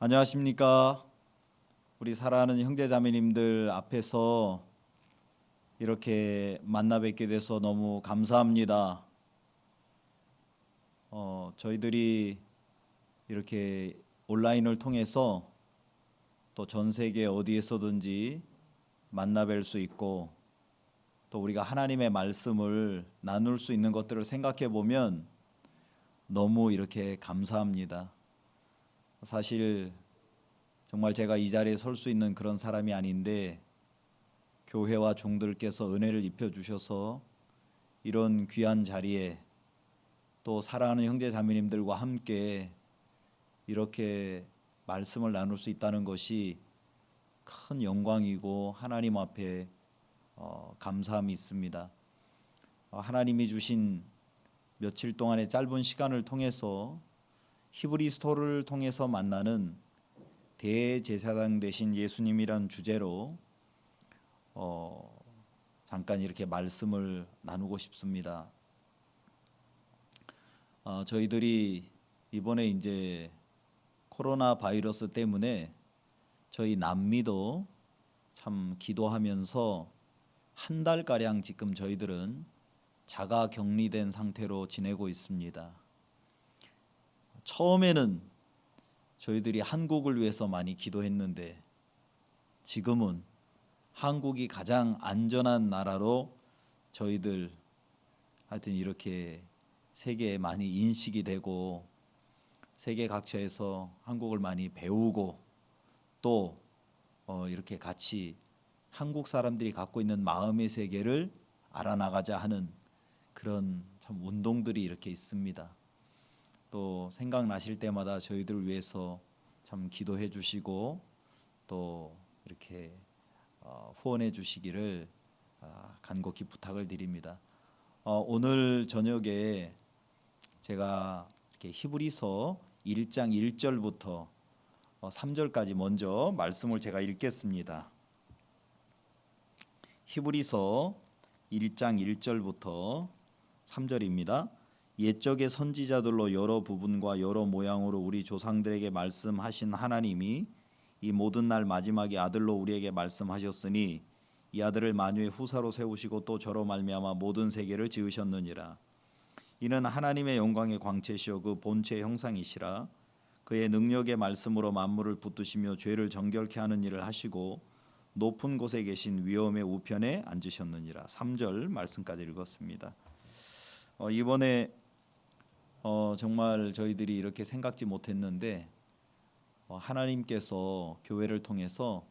안녕하십니까. 우리 사랑하는 형제자매님들 앞에서 이렇게 만나 뵙게 돼서 너무 감사합니다. 저희들이 이렇게 온라인을 통해서 또 전 세계 어디에서든지 만나 뵐 수 있고 또 우리가 하나님의 말씀을 나눌 수 있는 것들을 생각해 보면 너무 이렇게 감사합니다. 사실 정말 제가 이 자리에 설 수 있는 그런 사람이 아닌데 교회와 종들께서 은혜를 입혀 주셔서 이런 귀한 자리에 또 사랑하는 형제 자매님들과 함께 이렇게 말씀을 나눌 수 있다는 것이 큰 영광이고 하나님 앞에 감사함이 있습니다. 하나님이 주신 며칠 동안의 짧은 시간을 통해서 히브리서를 통해서 만나는 대제사장 되신 예수님이란 주제로 잠깐 이렇게 말씀을 나누고 싶습니다. 저희들이 이번에 이제 코로나 바이러스 때문에 저희 남미도 참 기도하면서 한 달가량 지금 저희들은 자가 격리된 상태로 지내고 있습니다. 처음에는 저희들이 한국을 위해서 많이 기도했는데 지금은 한국이 가장 안전한 나라로 저희들 하여튼 이렇게 세계에 많이 인식이 되고 세계 각처에서 한국을 많이 배우고 또 이렇게 같이 한국 사람들이 갖고 있는 마음의 세계를 알아나가자 하는 그런 참 운동들이 이렇게 있습니다. 또 생각나실 때마다 저희들 위해서 참 기도해 주시고 또 이렇게 후원해 주시기를 간곡히 부탁을 드립니다. 오늘 저녁에 제가 이렇게 히브리서 1장 1절부터 3절까지 먼저 말씀을 제가 읽겠습니다. 히브리서 1장 1절부터 3절입니다. 옛적의 선지자들로 여러 부분과 여러 모양으로 우리 조상들에게 말씀하신 하나님이 이 모든 날 마지막에 아들로 우리에게 말씀하셨으니 이 아들을 만유의 후사로 세우시고 또 저로 말미암아 모든 세계를 지으셨느니라. 이는 하나님의 영광의 광채시요 그 본체의 형상이시라. 그의 능력의 말씀으로 만물을 붙드시며 죄를 정결케 하는 일을 하시고 높은 곳에 계신 위엄의 우편에 앉으셨느니라. 3절 말씀까지 읽었습니다. 이번에 정말 저희들이 이렇게 생각지 못했는데 하나님께서 교회를 통해서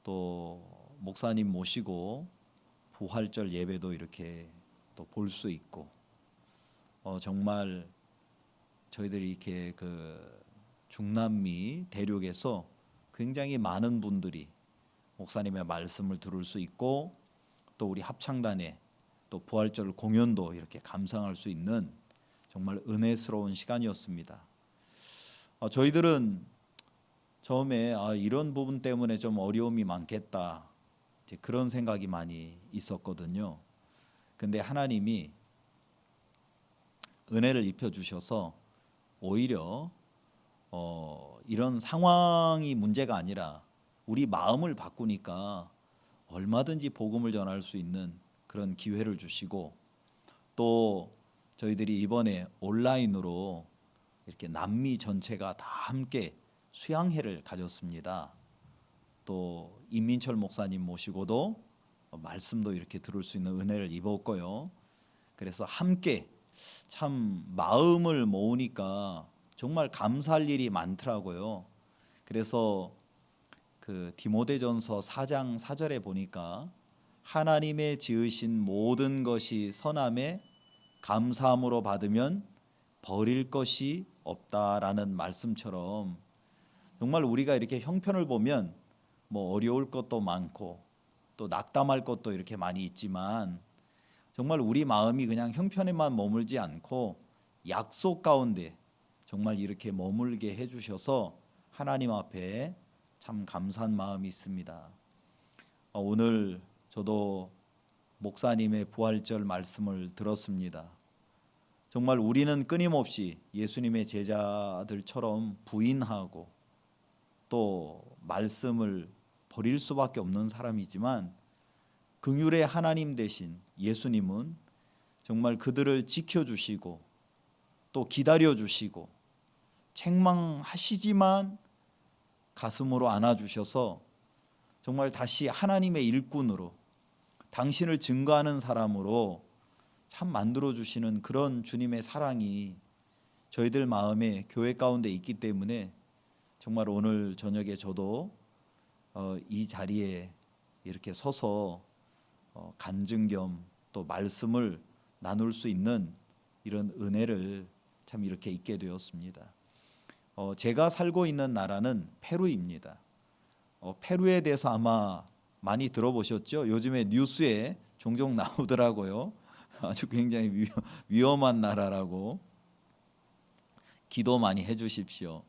또 목사님 모시고 부활절 예배도 이렇게 또 볼 수 있고 정말 저희들이 이렇게 그 중남미 대륙에서 굉장히 많은 분들이 목사님의 말씀을 들을 수 있고 또 우리 합창단의 또 부활절 공연도 이렇게 감상할 수 있는 정말 은혜스러운 시간이었습니다. 저희들은 처음에 이런 부분 때문에 좀 어려움이 많겠다 이제 그런 생각이 많이 있었거든요. 근데 하나님이 은혜를 입혀 주셔서 오히려 이런 상황이 문제가 아니라 우리 마음을 바꾸니까 얼마든지 복음을 전할 수 있는 그런 기회를 주시고 또 저희들이 이번에 온라인으로 이렇게 남미 전체가 다 함께 수양회를 가졌습니다. 또 임민철 목사님 모시고도 말씀도 이렇게 들을 수 있는 은혜를 입었고요. 그래서 함께 참 마음을 모으니까 정말 감사할 일이 많더라고요. 그래서 그 디모데전서 4장 4절에 보니까 하나님의 지으신 모든 것이 선함에 감사함으로 받으면 버릴 것이 없다라는 말씀처럼 정말 우리가 이렇게 형편을 보면 뭐 어려울 것도 많고 또 낙담할 것도 이렇게 많이 있지만 정말 우리 마음이 그냥 형편에만 머물지 않고 약속 가운데 정말 이렇게 머물게 해주셔서 하나님 앞에 참 감사한 마음이 있습니다. 오늘 저도 목사님의 부활절 말씀을 들었습니다. 정말 우리는 끊임없이 예수님의 제자들처럼 부인하고 또 말씀을 버릴 수밖에 없는 사람이지만 긍휼의 하나님 되신 예수님은 정말 그들을 지켜주시고 또 기다려주시고 책망하시지만 가슴으로 안아주셔서 정말 다시 하나님의 일꾼으로 당신을 증거하는 사람으로 참 만들어주시는 그런 주님의 사랑이 저희들 마음에 교회 가운데 있기 때문에 정말 오늘 저녁에 저도 이 자리에 이렇게 서서 간증 겸 또 말씀을 나눌 수 있는 이런 은혜를 참 이렇게 있게 되었습니다. 제가 살고 있는 나라는 페루입니다. 페루에 대해서 아마 많이 들어보셨죠? 요즘에 뉴스에 종종 나오더라고요. 아주 굉장히 위험한 나라라고. 기도 많이 해주십시오.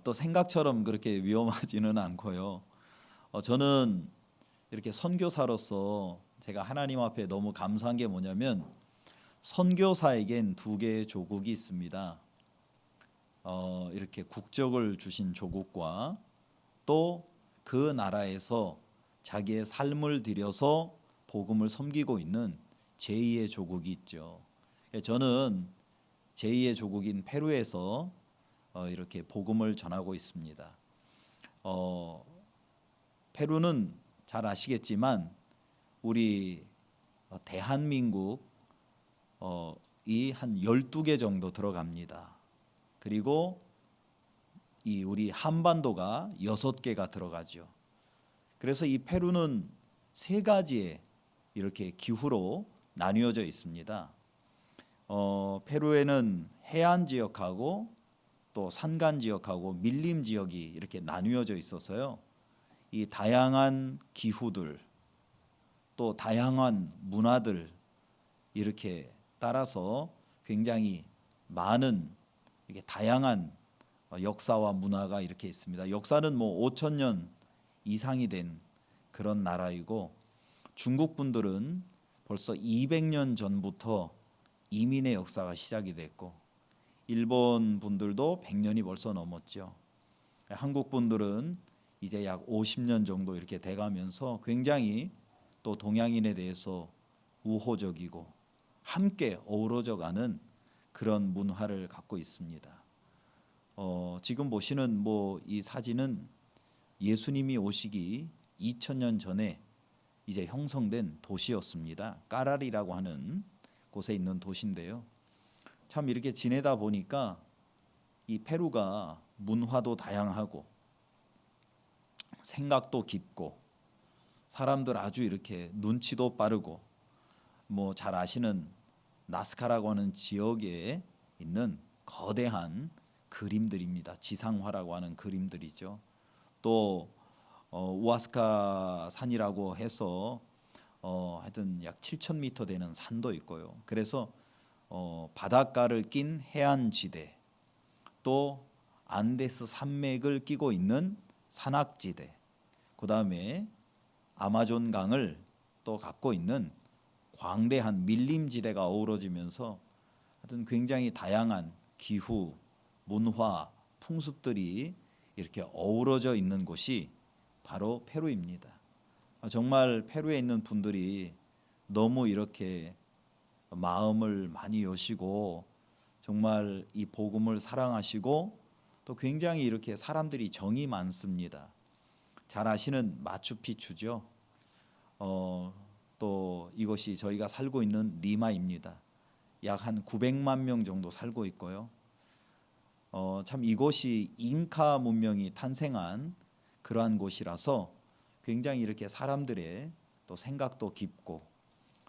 또 생각처럼 그렇게 위험하지는 않고요. 저는 이렇게 선교사로서 제가 하나님 앞에 너무 감사한 게 뭐냐면 선교사에겐 두 개의 조국이 있습니다. 이렇게 국적을 주신 조국과 또 그 나라에서 자기의 삶을 들여서 복음을 섬기고 있는 제2의 조국이 있죠. 저는 제2의 조국인 페루에서 이렇게 복음을 전하고 있습니다. 페루는 잘 아시겠지만 우리 대한민국 이 한 12개 정도 들어갑니다. 그리고 이 우리 한반도가 6개가 들어가죠. 그래서 이 페루는 세 가지의 이렇게 기후로 나뉘어져 있습니다. 페루에는 해안 지역하고 또 산간 지역하고 밀림 지역이 이렇게 나뉘어져 있어서요. 이 다양한 기후들 또 다양한 문화들 이렇게 따라서 굉장히 많은 이렇게 다양한 역사와 문화가 이렇게 있습니다. 역사는 뭐 5천 년 이상이 된 그런 나라이고 중국 분들은 벌써 200년 전부터 이민의 역사가 시작이 됐고 일본 분들도 100년이 벌써 넘었죠. 한국 분들은 이제 약 50년 정도 이렇게 돼가면서 굉장히 또 동양인에 대해서 우호적이고 함께 어우러져가는 그런 문화를 갖고 있습니다. 지금 보시는 뭐 이 사진은 예수님이 오시기 2000년 전에 이제 형성된 도시였습니다. 까라리라고 하는 곳에 있는 도시인데요. 참 이렇게 지내다 보니까 이 페루가 문화도 다양하고 생각도 깊고 사람들 아주 이렇게 눈치도 빠르고 뭐 잘 아시는 나스카라고 하는 지역에 있는 거대한 그림들입니다. 지상화라고 하는 그림들이죠. 또 우아스카 산이라고 해서 하여튼 약 7,000m 되는 산도 있고요. 그래서 바닷가를 낀 해안지대 또 안데스 산맥을 끼고 있는 산악지대 그 다음에 아마존 강을 또 갖고 있는 광대한 밀림지대가 어우러지면서 하여튼 굉장히 다양한 기후, 문화, 풍습들이 이렇게 어우러져 있는 곳이 바로 페루입니다. 정말 페루에 있는 분들이 너무 이렇게 마음을 많이 여시고 정말 이 복음을 사랑하시고 또 굉장히 이렇게 사람들이 정이 많습니다. 잘 아시는 마추픽추죠. 또 이것이 저희가 살고 있는 리마입니다. 약 한 900만 명 정도 살고 있고요. 참 이곳이 잉카 문명이 탄생한 그러한 곳이라서 굉장히 이렇게 사람들의 또 생각도 깊고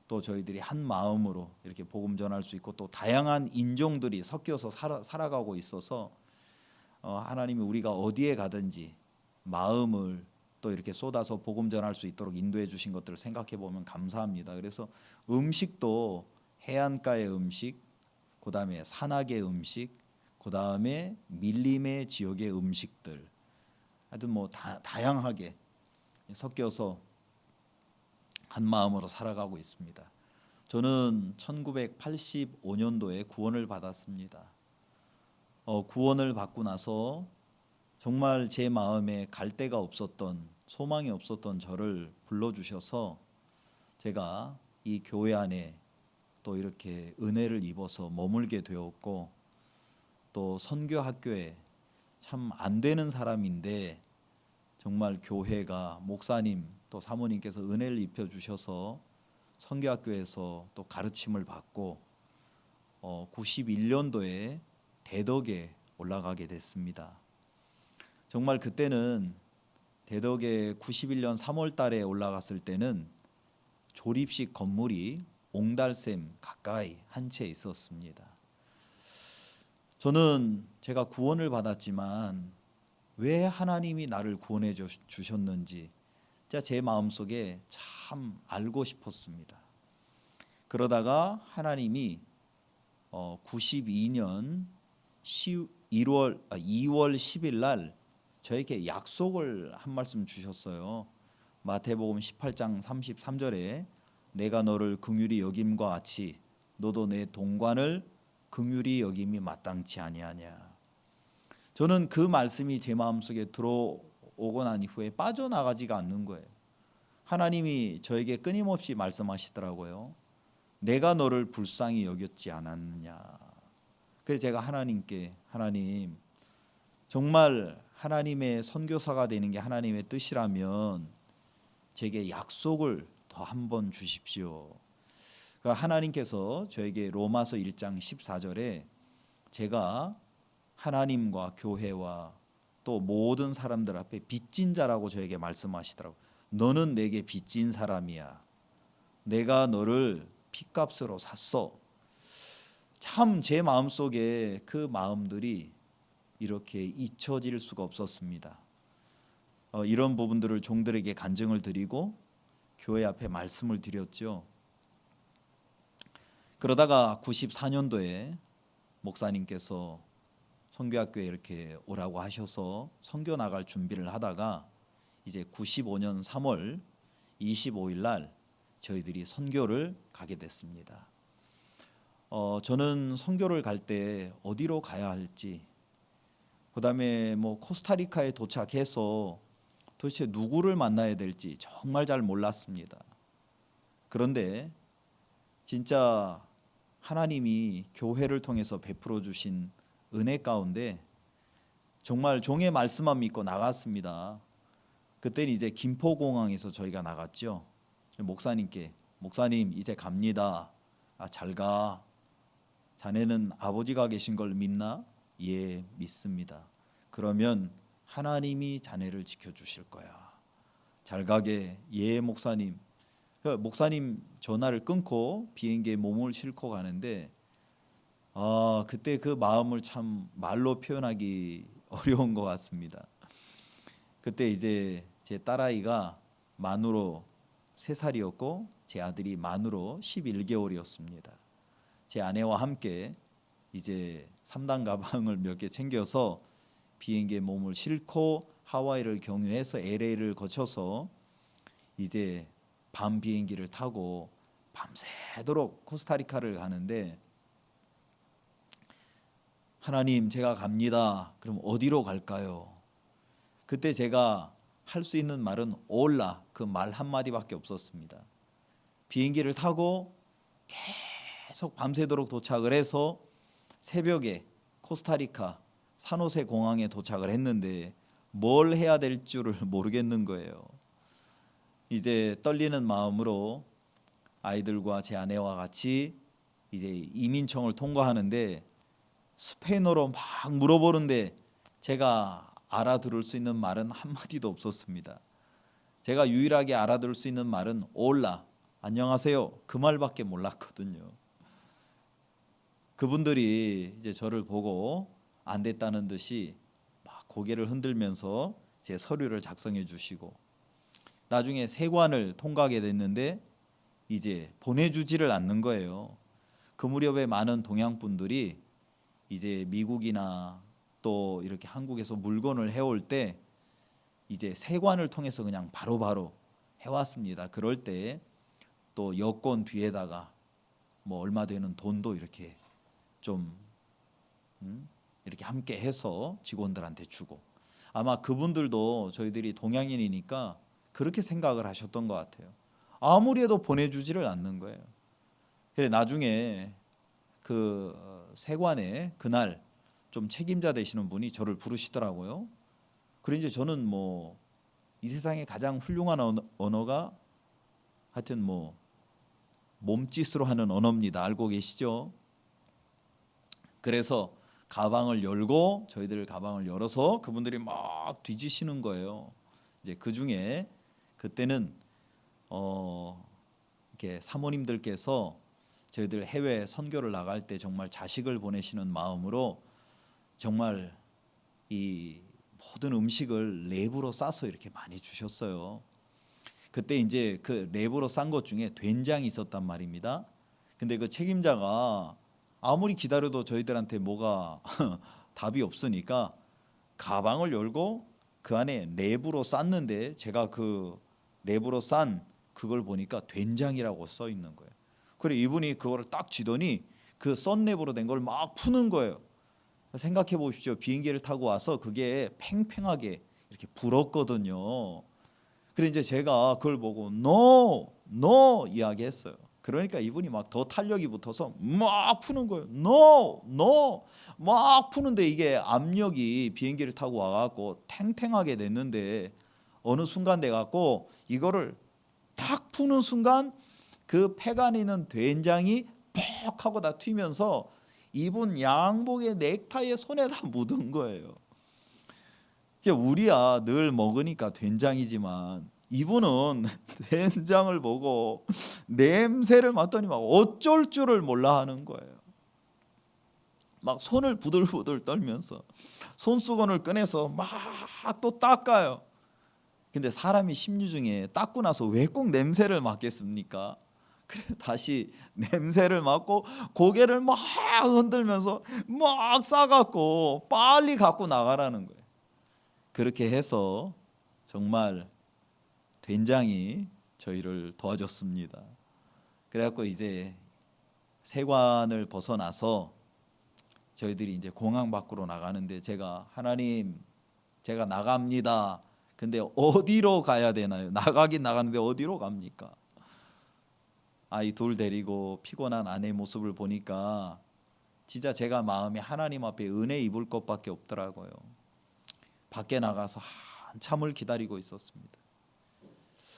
또 저희들이 한 마음으로 이렇게 복음 전할 수 있고 또 다양한 인종들이 섞여서 살아가고 있어서 하나님이 우리가 어디에 가든지 마음을 또 이렇게 쏟아서 복음 전할 수 있도록 인도해 주신 것들을 생각해 보면 감사합니다. 그래서 음식도 해안가의 음식, 그다음에 산악의 음식, 그다음에 밀림의 지역의 음식들, 하여튼 뭐 다양하게 섞여서 한 마음으로 살아가고 있습니다. 저는 1985년도에 구원을 받았습니다. 구원을 받고 나서 정말 제 마음에 갈 데가 없었던, 소망이 없었던 저를 불러주셔서 제가 이 교회 안에 또 이렇게 은혜를 입어서 머물게 되었고, 또 선교 학교에 참 안 되는 사람인데 정말 교회가, 목사님 또 사모님께서 은혜를 입혀 주셔서 선교학교에서 또 가르침을 받고 91년도에 대덕에 올라가게 됐습니다. 정말 그때는 대덕에 91년 3월 달에 올라갔을 때는 조립식 건물이 옹달샘 가까이 한 채 있었습니다. 저는 제가 구원을 받았지만 왜 하나님이 나를 구원해 주셨는지 제 마음속에 참 알고 싶었습니다. 그러다가 하나님이 92년 2월 10일 날 저에게 약속을 한 말씀 주셨어요. 마태복음 18장 33절에 내가 너를 긍휼히 여김과 같이 너도 내 동관을 긍휼히 여김이 마땅치 아니하냐. 저는 그 말씀이 제 마음속에 들어오고 난 이후에 빠져나가지가 않는 거예요. 하나님이 저에게 끊임없이 말씀하시더라고요. 내가 너를 불쌍히 여겼지 않았느냐. 그래서 제가 하나님께, 하나님 정말 하나님의 선교사가 되는 게 하나님의 뜻이라면 제게 약속을 더 한 번 주십시오. 그러니까 하나님께서 저에게 로마서 1장 14절에 제가 하나님과 교회와 또 모든 사람들 앞에 빚진 자라고 저에게 말씀하시더라고요. 너는 내게 빚진 사람이야. 내가 너를 핏값으로 샀어. 참 제 마음속에 그 마음들이 이렇게 잊혀질 수가 없었습니다. 이런 부분들을 종들에게 간증을 드리고 교회 앞에 말씀을 드렸죠. 그러다가 94년도에 목사님께서 선교학교에 이렇게 오라고 하셔서 선교 나갈 준비를 하다가 이제 95년 3월 25일 날 저희들이 선교를 가게 됐습니다. 저는 선교를 갈 때 어디로 가야 할지, 그다음에 코스타리카에 도착해서 도대체 누구를 만나야 될지 정말 잘 몰랐습니다. 그런데 진짜 하나님이 교회를 통해서 베풀어 주신 은혜 가운데 정말 종의 말씀만 믿고 나갔습니다. 그때는 이제 김포공항에서 저희가 나갔죠. 목사님께, 목사님 이제 갑니다. 잘 가. 자네는 아버지가 계신 걸 믿나? 예, 믿습니다. 그러면 하나님이 자네를 지켜주실 거야. 잘 가게. 예, 목사님. 목사님 전화를 끊고 비행기에 몸을 싣고 가는데 그때 그 마음을 참 말로 표현하기 어려운 것 같습니다. 그때 이제 제 딸아이가 만으로 3살이었고 제 아들이 만으로 11개월이었습니다. 제 아내와 함께 이제 3단 가방을 몇 개 챙겨서 비행기에 몸을 싣고 하와이를 경유해서 LA를 거쳐서 이제 밤 비행기를 타고 밤새도록 코스타리카를 가는데, 하나님 제가 갑니다. 그럼 어디로 갈까요? 그때 제가 할 수 있는 말은 올라, 그 말 한마디밖에 없었습니다. 비행기를 타고 계속 밤새도록 도착을 해서 새벽에 코스타리카 산호세 공항에 도착을 했는데 뭘 해야 될 줄을 모르겠는 거예요. 이제 떨리는 마음으로 아이들과 제 아내와 같이 이제 이민청을 통과하는데 스페인어로 막 물어보는데 제가 알아들을 수 있는 말은 한마디도 없었습니다. 제가 유일하게 알아들을 수 있는 말은 올라, 안녕하세요, 그 말밖에 몰랐거든요. 그분들이 이제 저를 보고 안 됐다는 듯이 막 고개를 흔들면서 제 서류를 작성해 주시고, 나중에 세관을 통과하게 됐는데 이제 보내주지를 않는 거예요. 그 무렵에 많은 동양 분들이 이제 미국이나 또 이렇게 한국에서 물건을 해올 때 이제 세관을 통해서 그냥 바로바로 해왔습니다. 그럴 때 또 여권 뒤에다가 얼마 되는 돈도 이렇게 좀 이렇게 함께 해서 직원들한테 주고, 아마 그분들도 저희들이 동양인이니까 그렇게 생각을 하셨던 것 같아요. 아무리 해도 보내주지를 않는 거예요. 그래 나중에 그 세관에 그날 좀 책임자 되시는 분이 저를 부르시더라고요. 그래 이제 저는 뭐 이 세상에 가장 훌륭한 언어가 하여튼 뭐 몸짓으로 하는 언어입니다. 알고 계시죠? 그래서 가방을 열고 저희들 가방을 열어서 그분들이 막 뒤지시는 거예요. 이제 그 중에 그때는 이렇게 사모님들께서 저희들 해외 선교를 나갈 때 정말 자식을 보내시는 마음으로 정말 이 모든 음식을 랩으로 싸서 이렇게 많이 주셨어요. 그때 이제 그 랩으로 싼 것 중에 된장이 있었단 말입니다. 근데 그 책임자가 아무리 기다려도 저희들한테 뭐가 답이 없으니까 가방을 열고 그 안에 랩으로 쌌는데 제가 그 랩으로 싼 그걸 보니까 된장이라고 써 있는 거예요. 그래 이분이 그거를 딱 쥐더니 그 썬 랩으로 된 걸 막 푸는 거예요. 생각해 보십시오. 비행기를 타고 와서 그게 팽팽하게 이렇게 불었거든요. 그래 이제 제가 그걸 보고 no, no 이야기했어요. 그러니까 이분이 막 더 탄력이 붙어서 막 푸는 거예요. no, no 막 푸는데 이게 압력이 비행기를 타고 와갖고 탱탱하게 됐는데 어느 순간 돼갖고 이거를 탁 푸는 순간 그 팩 안에 있는 된장이 퍽 하고 다 튀면서 이분 양복의 넥타이에 손에 다 묻은 거예요. 우리야 늘 먹으니까 된장이지만 이분은 된장을 보고 냄새를 맡더니 막 어쩔 줄을 몰라 하는 거예요. 막 손을 부들부들 떨면서 손수건을 꺼내서 막 또 닦아요. 근데 사람이 심리 중에 닦고 나서 왜 꼭 냄새를 맡겠습니까? 그래 다시 냄새를 맡고 고개를 막 흔들면서 막 싸갖고 빨리 갖고 나가라는 거예요. 그렇게 해서 정말 된장이 저희를 도와줬습니다. 그래갖고 이제 세관을 벗어나서 저희들이 이제 공항 밖으로 나가는데 제가 하나님 제가 나갑니다. 근데 어디로 가야 되나요? 나가긴 나가는데 어디로 갑니까? 아이 둘 데리고 피곤한 아내 모습을 보니까 진짜 제가 마음이 하나님 앞에 은혜 입을 것밖에 없더라고요. 밖에 나가서 한참을 기다리고 있었습니다.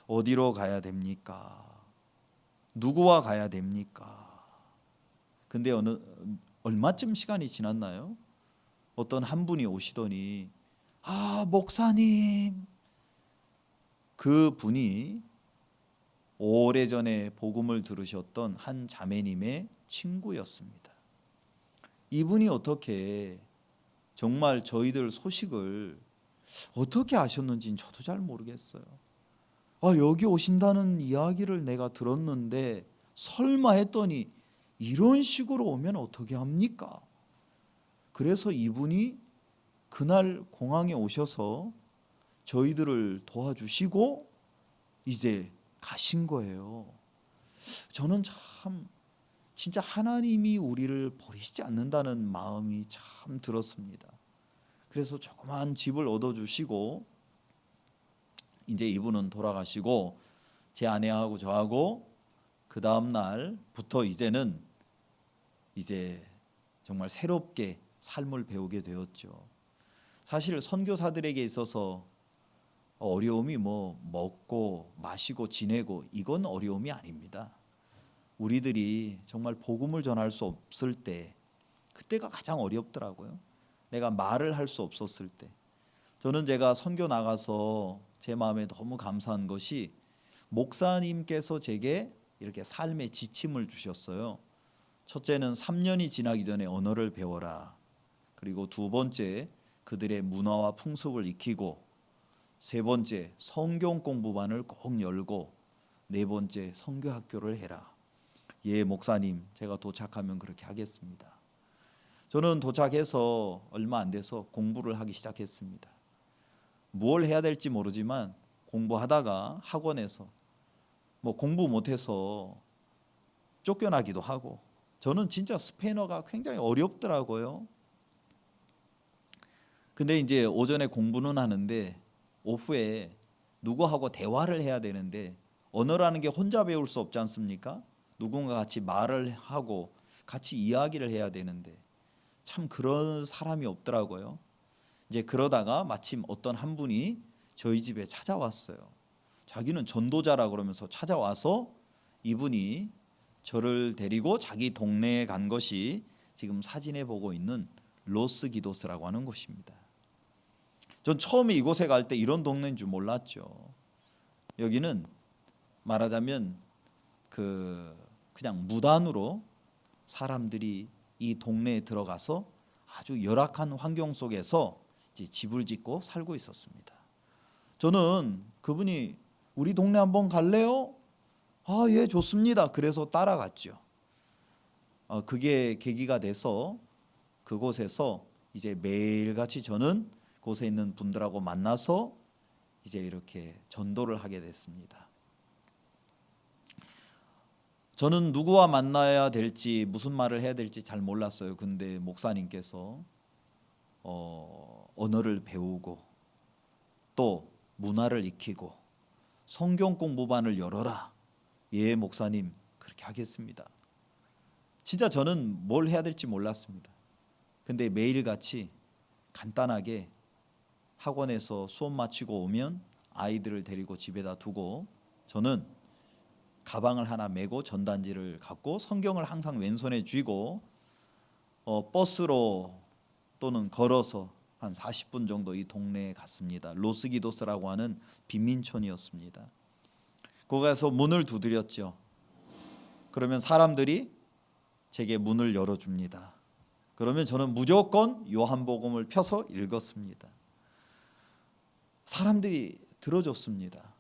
어디로 가야 됩니까? 누구와 가야 됩니까? 근데 얼마쯤 시간이 지났나요? 어떤 한 분이 오시더니 목사님 그 분이 오래전에 복음을 들으셨던 한 자매님의 친구였습니다. 이분이 어떻게 정말 저희들 소식을 어떻게 아셨는지는 저도 잘 모르겠어요. 여기 오신다는 이야기를 내가 들었는데 설마 했더니 이런 식으로 오면 어떻게 합니까? 그래서 이분이 그날 공항에 오셔서 저희들을 도와주시고 이제 가신 거예요. 저는 참 진짜 하나님이 우리를 버리시지 않는다는 마음이 참 들었습니다. 그래서 조그만 집을 얻어주시고 이제 이분은 돌아가시고 제 아내하고 저하고 그 다음 날부터 이제는 이제 정말 새롭게 삶을 배우게 되었죠. 사실 선교사들에게 있어서 어려움이 뭐 먹고 마시고 지내고 이건 어려움이 아닙니다. 우리들이 정말 복음을 전할 수 없을 때 그때가 가장 어렵더라고요. 내가 말을 할 수 없었을 때. 저는 제가 선교 나가서 제 마음에 너무 감사한 것이 목사님께서 제게 이렇게 삶의 지침을 주셨어요. 첫째는 3년이 지나기 전에 언어를 배워라. 그리고 두 번째 그들의 문화와 풍습을 익히고, 세 번째 성경 공부반을 꼭 열고, 네 번째 선교학교를 해라. 예, 목사님, 제가 도착하면 그렇게 하겠습니다. 저는 도착해서 얼마 안 돼서 공부를 하기 시작했습니다. 뭘 해야 될지 모르지만 공부하다가 학원에서 뭐 공부 못해서 쫓겨나기도 하고, 저는 진짜 스페인어가 굉장히 어렵더라고요. 근데 이제 오전에 공부는 하는데 오후에 누구하고 대화를 해야 되는데 언어라는 게 혼자 배울 수 없지 않습니까? 누군가 같이 말을 하고 같이 이야기를 해야 되는데 참 그런 사람이 없더라고요. 이제 그러다가 마침 어떤 한 분이 저희 집에 찾아왔어요. 자기는 전도자라 그러면서 찾아와서 이분이 저를 데리고 자기 동네에 간 것이 지금 사진에 보고 있는 로스 기도스라고 하는 곳입니다. 전 처음에 이곳에 갈 때 이런 동네인 줄 몰랐죠. 여기는 말하자면 그냥 무단으로 사람들이 이 동네에 들어가서 아주 열악한 환경 속에서 이제 집을 짓고 살고 있었습니다. 저는 그분이 우리 동네 한번 갈래요? 아, 예, 좋습니다. 그래서 따라갔죠. 그게 계기가 돼서 그곳에서 이제 매일같이 저는 곳에 있는 분들하고 만나서 이제 이렇게 전도를 하게 됐습니다. 저는 누구와 만나야 될지 무슨 말을 해야 될지 잘 몰랐어요. 근데 목사님께서 언어를 배우고 또 문화를 익히고 성경 공부반을 열어라. 예, 목사님 그렇게 하겠습니다. 진짜 저는 뭘 해야 될지 몰랐습니다. 근데 매일같이 간단하게 학원에서 수업 마치고 오면 아이들을 데리고 집에다 두고 저는 가방을 하나 메고 전단지를 갖고 성경을 항상 왼손에 쥐고 버스로 또는 걸어서 한 40분 정도 이 동네에 갔습니다. 로스기도스라고 하는 빈민촌이었습니다. 거기서 문을 두드렸죠. 그러면 사람들이 제게 문을 열어줍니다. 그러면 저는 무조건 요한복음을 펴서 읽었습니다. 사람들이 들어줬습니다.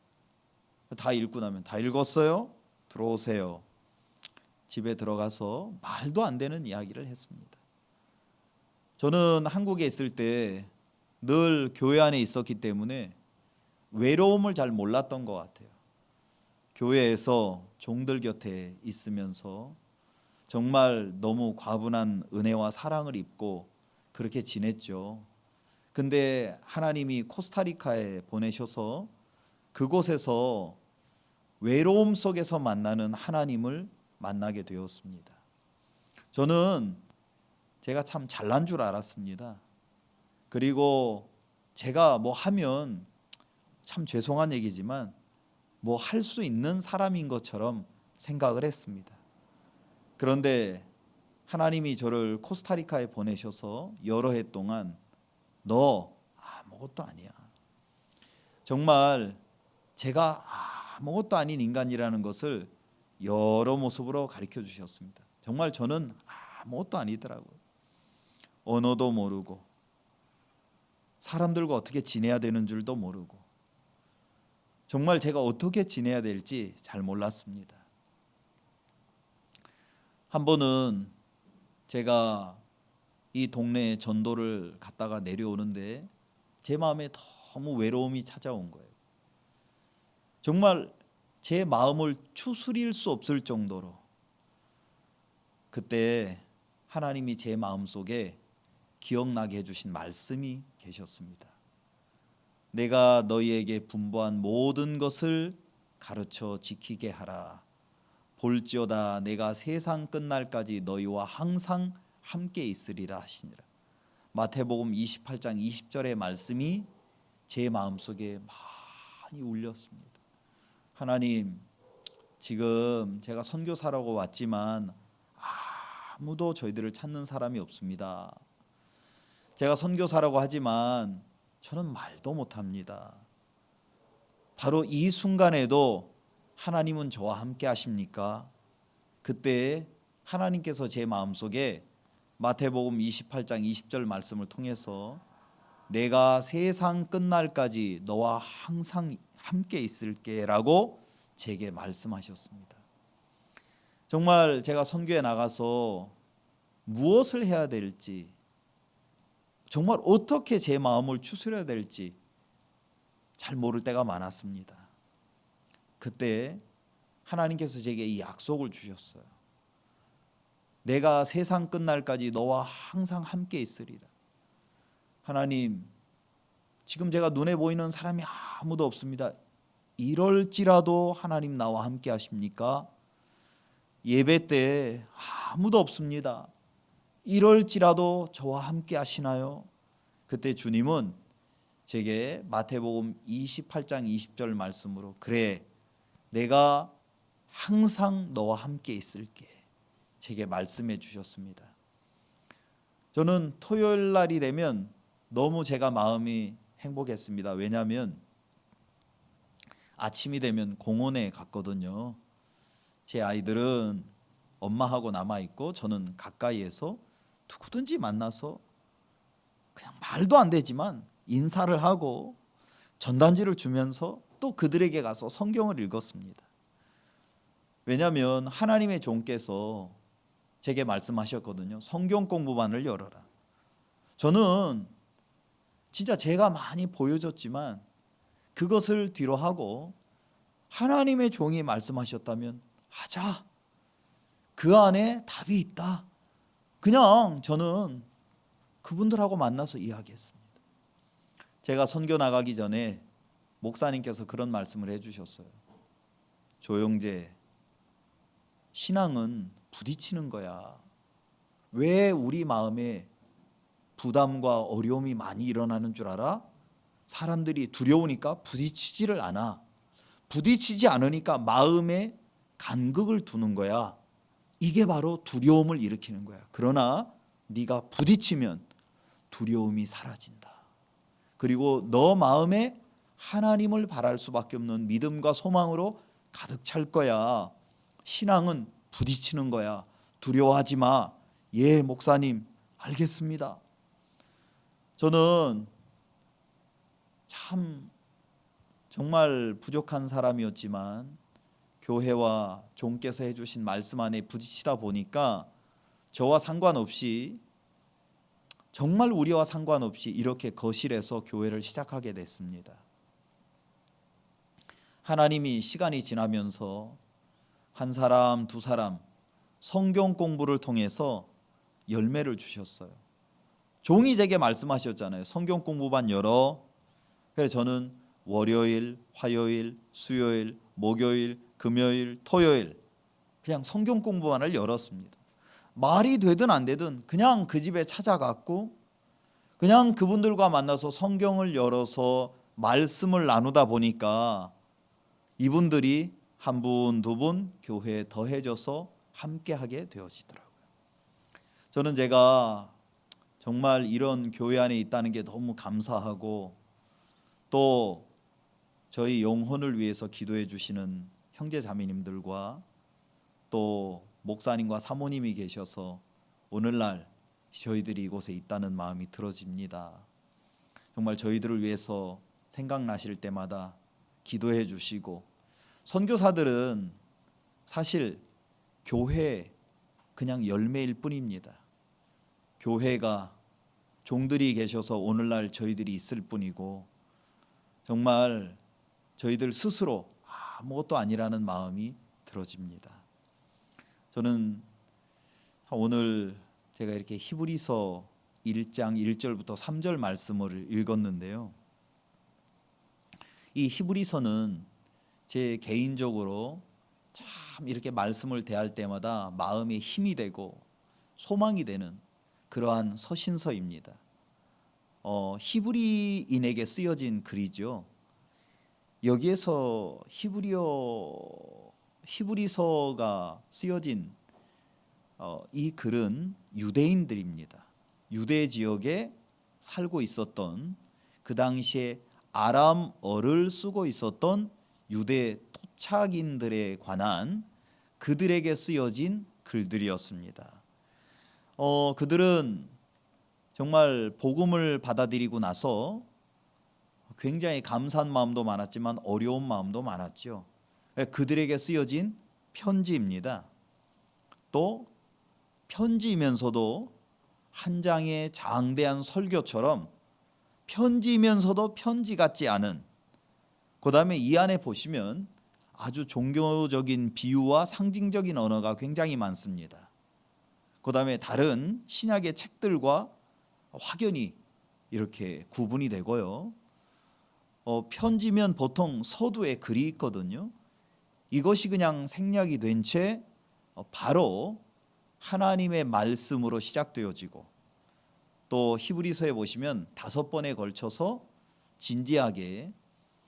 다 읽고 나면 다 읽었어요? 들어오세요. 집에 들어가서 말도 안 되는 이야기를 했습니다. 저는 한국에 있을 때 늘 교회 안에 있었기 때문에 외로움을 잘 몰랐던 것 같아요. 교회에서 종들 곁에 있으면서 정말 너무 과분한 은혜와 사랑을 입고 그렇게 지냈죠. 근데 하나님이 코스타리카에 보내셔서 그곳에서 외로움 속에서 만나는 하나님을 만나게 되었습니다. 저는 제가 참 잘난 줄 알았습니다. 그리고 제가 뭐 하면 참 죄송한 얘기지만 뭐 할 수 있는 사람인 것처럼 생각을 했습니다. 그런데 하나님이 저를 코스타리카에 보내셔서 여러 해 동안 너 아무것도 아니야. 정말 제가 아무것도 아닌 인간이라는 것을 여러 모습으로 가르쳐 주셨습니다. 정말 저는 아무것도 아니더라고요. 언어도 모르고 사람들과 어떻게 지내야 되는 줄도 모르고 정말 제가 어떻게 지내야 될지 잘 몰랐습니다. 한 번은 제가 이 동네에 전도를 갔다가 내려오는데 제 마음에 너무 외로움이 찾아온 거예요. 정말 제 마음을 추스릴 수 없을 정도로 그때 하나님이 제 마음속에 기억나게 해주신 말씀이 계셨습니다. 내가 너희에게 분부한 모든 것을 가르쳐 지키게 하라. 볼지어다 내가 세상 끝날까지 너희와 항상 함께 있으리라 하시니라. 마태복음 28장 20절의 말씀이 제 마음속에 많이 울렸습니다. 하나님, 지금 제가 선교사라고 왔지만 아무도 저희들을 찾는 사람이 없습니다. 제가 선교사라고 하지만 저는 말도 못합니다. 바로 이 순간에도 하나님은 저와 함께 하십니까? 그때 하나님께서 제 마음속에 마태복음 28장 20절 말씀을 통해서 내가 세상 끝날까지 너와 항상 함께 있을게 라고 제게 말씀하셨습니다. 정말 제가 선교에 나가서 무엇을 해야 될지 정말 어떻게 제 마음을 추스려야 될지 잘 모를 때가 많았습니다. 그때 하나님께서 제게 이 약속을 주셨어요. 내가 세상 끝날까지 너와 항상 함께 있으리라. 하나님, 지금 제가 눈에 보이는 사람이 아무도 없습니다. 이럴지라도 하나님 나와 함께 하십니까? 예배 때 아무도 없습니다. 이럴지라도 저와 함께 하시나요? 그때 주님은 제게 마태복음 28장 20절 말씀으로 그래, 내가 항상 너와 함께 있을게, 제게 말씀해 주셨습니다. 저는 토요일 날이 되면 너무 제가 마음이 행복했습니다. 왜냐하면 아침이 되면 공원에 갔거든요. 제 아이들은 엄마하고 남아있고 저는 가까이에서 누구든지 만나서 그냥 말도 안 되지만 인사를 하고 전단지를 주면서 또 그들에게 가서 성경을 읽었습니다. 왜냐하면 하나님의 종께서 제게 말씀하셨거든요. 성경 공부반을 열어라. 저는 진짜 제가 많이 보여줬지만 그것을 뒤로 하고 하나님의 종이 말씀하셨다면 하자. 그 안에 답이 있다. 그냥 저는 그분들하고 만나서 이야기했습니다. 제가 선교 나가기 전에 목사님께서 그런 말씀을 해주셨어요. 조영재, 신앙은 부딪히는 거야. 왜 우리 마음에 부담과 어려움이 많이 일어나는 줄 알아? 사람들이 두려우니까 부딪히지를 않아. 부딪히지 않으니까 마음에 간극을 두는 거야. 이게 바로 두려움을 일으키는 거야. 그러나 네가 부딪히면 두려움이 사라진다. 그리고 너 마음에 하나님을 바랄 수밖에 없는 믿음과 소망으로 가득 찰 거야. 신앙은 부딪히는 거야. 두려워하지 마. 예, 목사님, 알겠습니다. 저는 참 정말 부족한 사람이었지만 교회와 종께서 해주신 말씀 안에 부딪히다 보니까 저와 상관없이, 정말 우리와 상관없이 이렇게 거실에서 교회를 시작하게 됐습니다. 하나님이 시간이 지나면서 한 사람, 두 사람 성경 공부를 통해서 열매를 주셨어요. 종이 제게 말씀하셨잖아요. 성경 공부반 열어. 그래서 저는 월요일, 화요일, 수요일, 목요일, 금요일, 토요일 그냥 성경 공부반을 열었습니다. 말이 되든 안 되든 그냥 그 집에 찾아갔고 그냥 그분들과 만나서 성경을 열어서 말씀을 나누다 보니까 이분들이 한 분, 두 분 교회에 더해져서 함께하게 되어지더라고요. 저는 제가 정말 이런 교회 안에 있다는 게 너무 감사하고 또 저희 영혼을 위해서 기도해 주시는 형제 자매님들과 또 목사님과 사모님이 계셔서 오늘날 저희들이 이곳에 있다는 마음이 들어집니다. 정말 저희들을 위해서 생각나실 때마다 기도해 주시고, 선교사들은 사실 교회 그냥 열매일 뿐입니다. 교회가 종들이 계셔서 오늘날 저희들이 있을 뿐이고 정말 저희들 스스로 아무것도 아니라는 마음이 들어집니다. 저는 오늘 제가 이렇게 히브리서 1장 1절부터 3절 말씀을 읽었는데요. 이 히브리서는 제 개인적으로 참 이렇게 말씀을 대할 때마다 마음에 힘이 되고 소망이 되는 그러한 서신서입니다. 히브리인에게 쓰여진 글이죠. 여기에서 히브리서가 쓰여진 이 글은 유대인들입니다. 유대 지역에 살고 있었던, 그 당시에 아람어를 쓰고 있었던 유대 토착인들에 관한 그들에게 쓰여진 글들이었습니다. 그들은 정말 복음을 받아들이고 나서 굉장히 감사한 마음도 많았지만 어려운 마음도 많았죠. 그들에게 쓰여진 편지입니다. 또 편지이면서도 한 장의 장대한 설교처럼 편지이면서도 편지 같지 않은, 그 다음에 이 안에 보시면 아주 종교적인 비유와 상징적인 언어가 굉장히 많습니다. 그 다음에 다른 신약의 책들과 확연히 이렇게 구분이 되고요. 편지면 보통 서두에 글이 있거든요. 이것이 그냥 생략이 된 채 바로 하나님의 말씀으로 시작되어지고, 또 히브리서에 보시면 5번에 걸쳐서 진지하게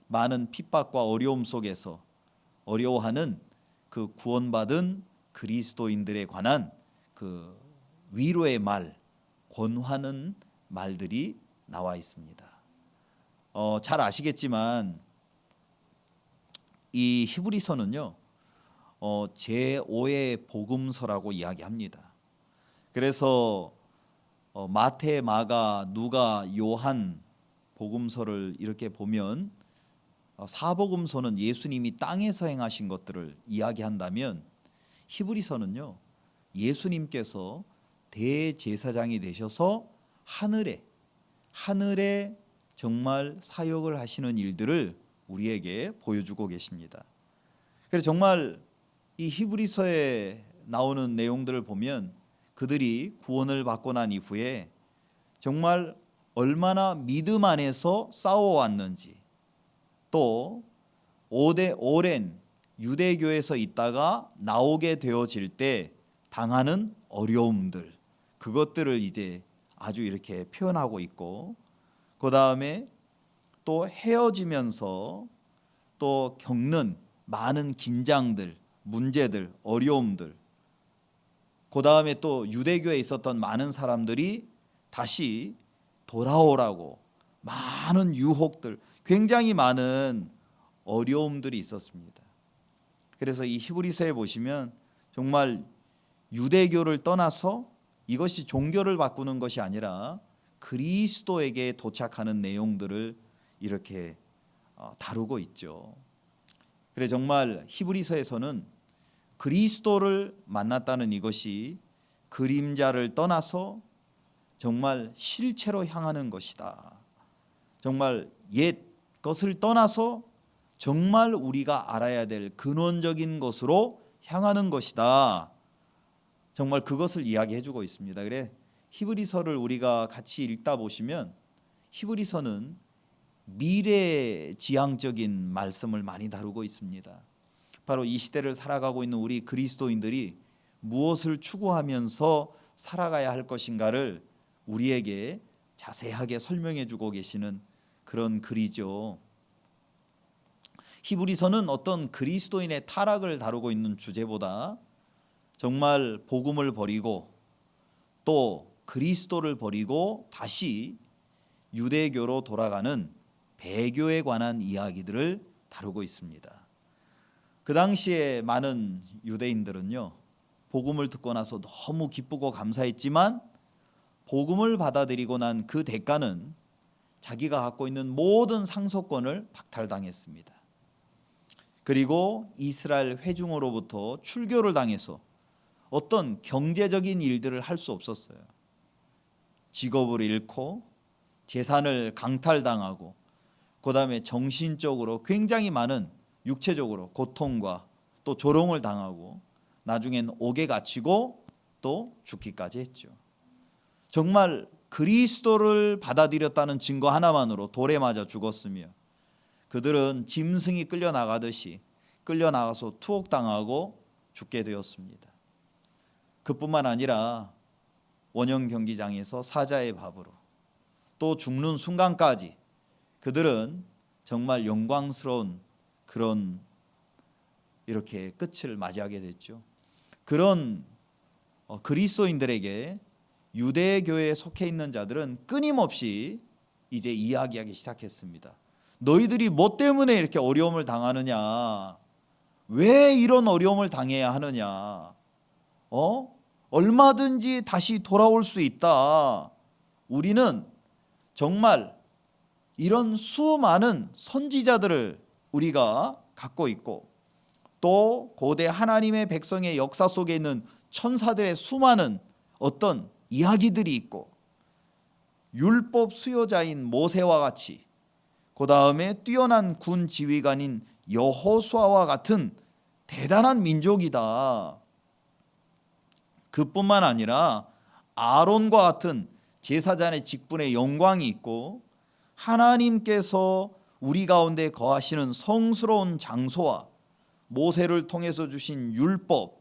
많은 핍박과 어려움 속에서 어려워하는 그 구원받은 그리스도인들에 관한 그 위로의 말, 권하는 말들이 나와 있습니다. 잘 아시겠지만 이 히브리서는요, 제5의 복음서라고 이야기합니다. 그래서 마태, 마가, 누가, 요한 복음서를 이렇게 보면 사복음서는 예수님이 땅에서 행하신 것들을 이야기한다면, 히브리서는요, 예수님께서 대제사장이 되셔서 하늘에 정말 사역을 하시는 일들을 우리에게 보여주고 계십니다. 그래서 정말 이 히브리서에 나오는 내용들을 보면 그들이 구원을 받고 난 이후에 정말 얼마나 믿음 안에서 싸워왔는지, 또 오랜 유대교에서 있다가 나오게 되어질 때 당하는 어려움들, 그것들을 이제 아주 이렇게 표현하고 있고, 그 다음에 또 헤어지면서 또 겪는 많은 긴장들, 문제들, 어려움들, 그 다음에 또 유대교에 있었던 많은 사람들이 다시 돌아오라고 많은 유혹들, 굉장히 많은 어려움들이 있었습니다. 그래서 이 히브리서에 보시면 정말 유대교를 떠나서 이것이 종교를 바꾸는 것이 아니라 그리스도에게 도착하는 내용들을 이렇게 다루고 있죠. 그래 정말 히브리서에서는 그리스도를 만났다는 이것이 그림자를 떠나서 정말 실체로 향하는 것이다. 정말 옛 것을 떠나서 정말 우리가 알아야 될 근원적인 것으로 향하는 것이다. 정말 그것을 이야기해 주고 있습니다. 그래 히브리서를 우리가 같이 읽다 보시면 히브리서는 미래지향적인 말씀을 많이 다루고 있습니다. 바로 이 시대를 살아가고 있는 우리 그리스도인들이 무엇을 추구하면서 살아가야 할 것인가를 우리에게 자세하게 설명해 주고 계시는 그런 글이죠. 히브리서는 어떤 그리스도인의 타락을 다루고 있는 주제보다 정말 복음을 버리고 또 그리스도를 버리고 다시 유대교로 돌아가는 배교에 관한 이야기들을 다루고 있습니다. 그 당시에 많은 유대인들은요, 복음을 듣고 나서 너무 기쁘고 감사했지만 복음을 받아들이고 난 그 대가는 자기가 갖고 있는 모든 상속권을 박탈당했습니다. 그리고 이스라엘 회중으로부터 출교를 당해서 어떤 경제적인 일들을 할 수 없었어요. 직업을 잃고 재산을 강탈당하고, 그 다음에 정신적으로 굉장히 많은 육체적으로 고통과 또 조롱을 당하고, 나중엔 옥에 갇히고 또 죽기까지 했죠. 정말 그리스도를 받아들였다는 증거 하나만으로 돌에 맞아 죽었으며, 그들은 짐승이 끌려나가듯이 끌려나가서 투옥당하고 죽게 되었습니다. 그뿐만 아니라 원형 경기장에서 사자의 밥으로 또 죽는 순간까지 그들은 정말 영광스러운 그런 이렇게 끝을 맞이하게 됐죠. 그런 그리스도인들에게 유대교에 속해 있는 자들은 끊임없이 이제 이야기하기 시작했습니다. 너희들이 뭐 때문에 이렇게 어려움을 당하느냐? 왜 이런 어려움을 당해야 하느냐? 얼마든지 다시 돌아올 수 있다. 우리는 정말 이런 수많은 선지자들을 우리가 갖고 있고, 또 고대 하나님의 백성의 역사 속에 있는 천사들의 수많은 어떤 이야기들이 있고, 율법 수요자인 모세와 같이, 그 다음에 뛰어난 군 지휘관인 여호수아와 같은 대단한 민족이다. 그뿐만 아니라 아론과 같은 제사장의 직분에 영광이 있고 하나님께서 우리 가운데 거하시는 성스러운 장소와 모세를 통해서 주신 율법,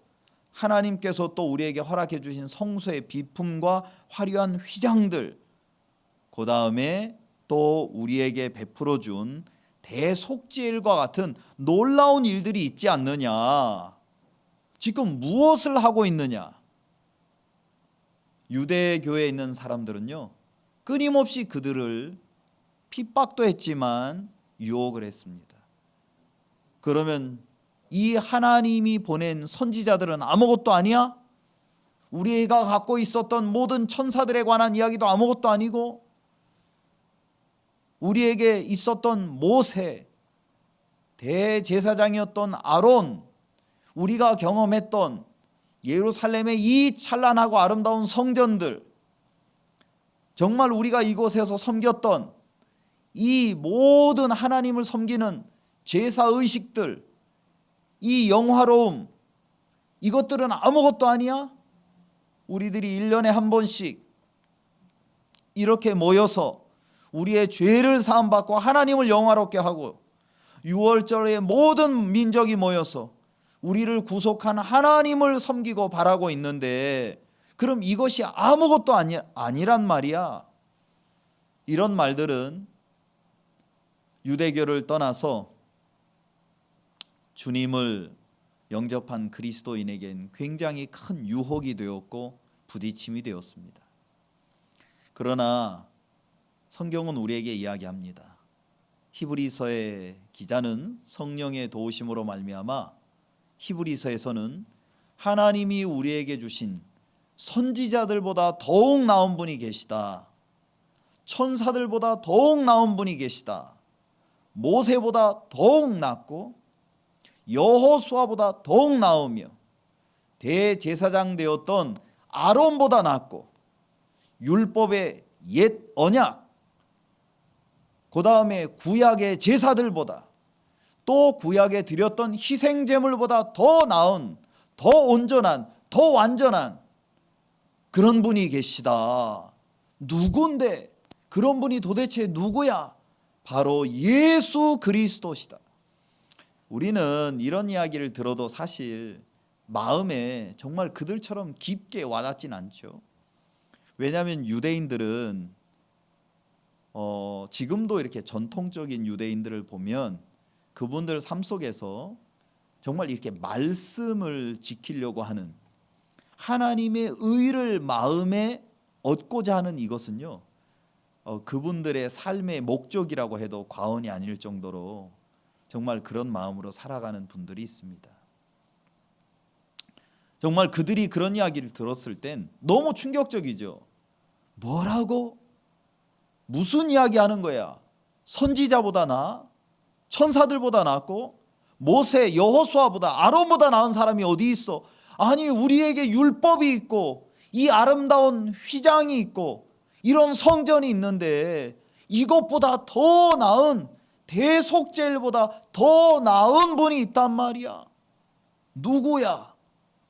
하나님께서 또 우리에게 허락해 주신 성소의 비품과 화려한 휘장들, 그 다음에 또 우리에게 베풀어 준 대속죄일과 같은 놀라운 일들이 있지 않느냐. 지금 무엇을 하고 있느냐? 유대교회에 있는 사람들은요, 끊임없이 그들을 핍박도 했지만 유혹을 했습니다. 그러면 이 하나님이 보낸 선지자들은 아무것도 아니야? 우리가 갖고 있었던 모든 천사들에 관한 이야기도 아무것도 아니고, 우리에게 있었던 모세, 대제사장이었던 아론, 우리가 경험했던 예루살렘의 이 찬란하고 아름다운 성전들, 정말 우리가 이곳에서 섬겼던 이 모든 하나님을 섬기는 제사의식들, 이 영화로움, 이것들은 아무것도 아니야? 우리들이 1년에 한 번씩 이렇게 모여서 우리의 죄를 사함받고 하나님을 영화롭게 하고, 6월절에 모든 민족이 모여서 우리를 구속한 하나님을 섬기고 바라고 있는데, 그럼 이것이 아무것도 아니란 말이야. 이런 말들은 유대교를 떠나서 주님을 영접한 그리스도인에겐 굉장히 큰 유혹이 되었고 부딪힘이 되었습니다. 그러나 성경은 우리에게 이야기합니다. 히브리서의 기자는 성령의 도우심으로 말미암아 히브리서에서는 하나님이 우리에게 주신 선지자들보다 더욱 나은 분이 계시다. 천사들보다 더욱 나은 분이 계시다. 모세보다 더욱 낫고 여호수아보다 더욱 나으며 대제사장 되었던 아론보다 낫고 율법의 옛 언약, 그 다음에 구약의 제사들보다, 또 구약에 드렸던 희생제물보다 더 나은, 더 온전한, 더 완전한 그런 분이 계시다. 누군데? 그런 분이 도대체 누구야? 바로 예수 그리스도시다. 우리는 이런 이야기를 들어도 사실 마음에 정말 그들처럼 깊게 와닿진 않죠. 왜냐하면 유대인들은 지금도 이렇게 전통적인 유대인들을 보면 그분들 삶 속에서 정말 이렇게 말씀을 지키려고 하는, 하나님의 의를 마음에 얻고자 하는 이것은요, 그분들의 삶의 목적이라고 해도 과언이 아닐 정도로 정말 그런 마음으로 살아가는 분들이 있습니다. 정말 그들이 그런 이야기를 들었을 땐 너무 충격적이죠. 뭐라고? 무슨 이야기 하는 거야? 선지자보다 나아? 천사들보다 낫고 모세, 여호수아보다, 아론보다 나은 사람이 어디 있어? 아니, 우리에게 율법이 있고 이 아름다운 휘장이 있고 이런 성전이 있는데 이것보다 더 나은, 대속죄일보다 더 나은 분이 있단 말이야. 누구야?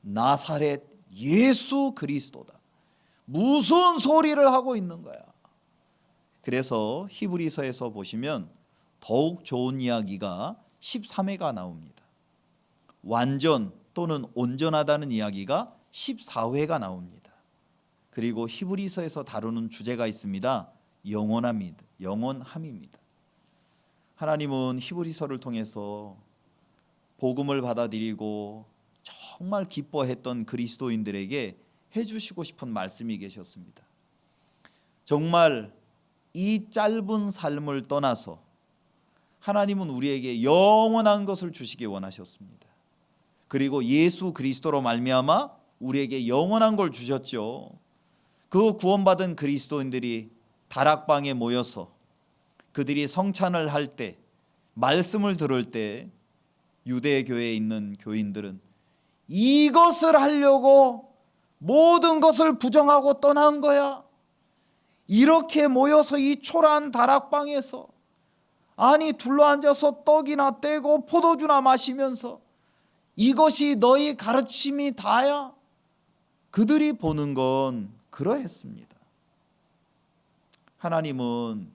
나사렛 예수 그리스도다. 무슨 소리를 하고 있는 거야? 그래서 히브리서에서 보시면 더욱 좋은 이야기가 13회가 나옵니다. 완전 또는 온전하다는 이야기가 14회가 나옵니다. 그리고 히브리서에서 다루는 주제가 있습니다. 영원함입니다. 하나님은 히브리서를 통해서 복음을 받아들이고 정말 기뻐했던 그리스도인들에게 해주시고 싶은 말씀이 계셨습니다. 정말 이 짧은 삶을 떠나서 하나님은 우리에게 영원한 것을 주시기 원하셨습니다. 그리고 예수 그리스도로 말미암아 우리에게 영원한 걸 주셨죠. 그 구원받은 그리스도인들이 다락방에 모여서 그들이 성찬을 할 때, 말씀을 들을 때 유대교회에 있는 교인들은 이것을 하려고 모든 것을 부정하고 떠난 거야. 이렇게 모여서 이 초라한 다락방에서, 아니 둘러앉아서 떡이나 떼고 포도주나 마시면서 이것이 너희 가르침이 다야? 그들이 보는 건 그러했습니다. 하나님은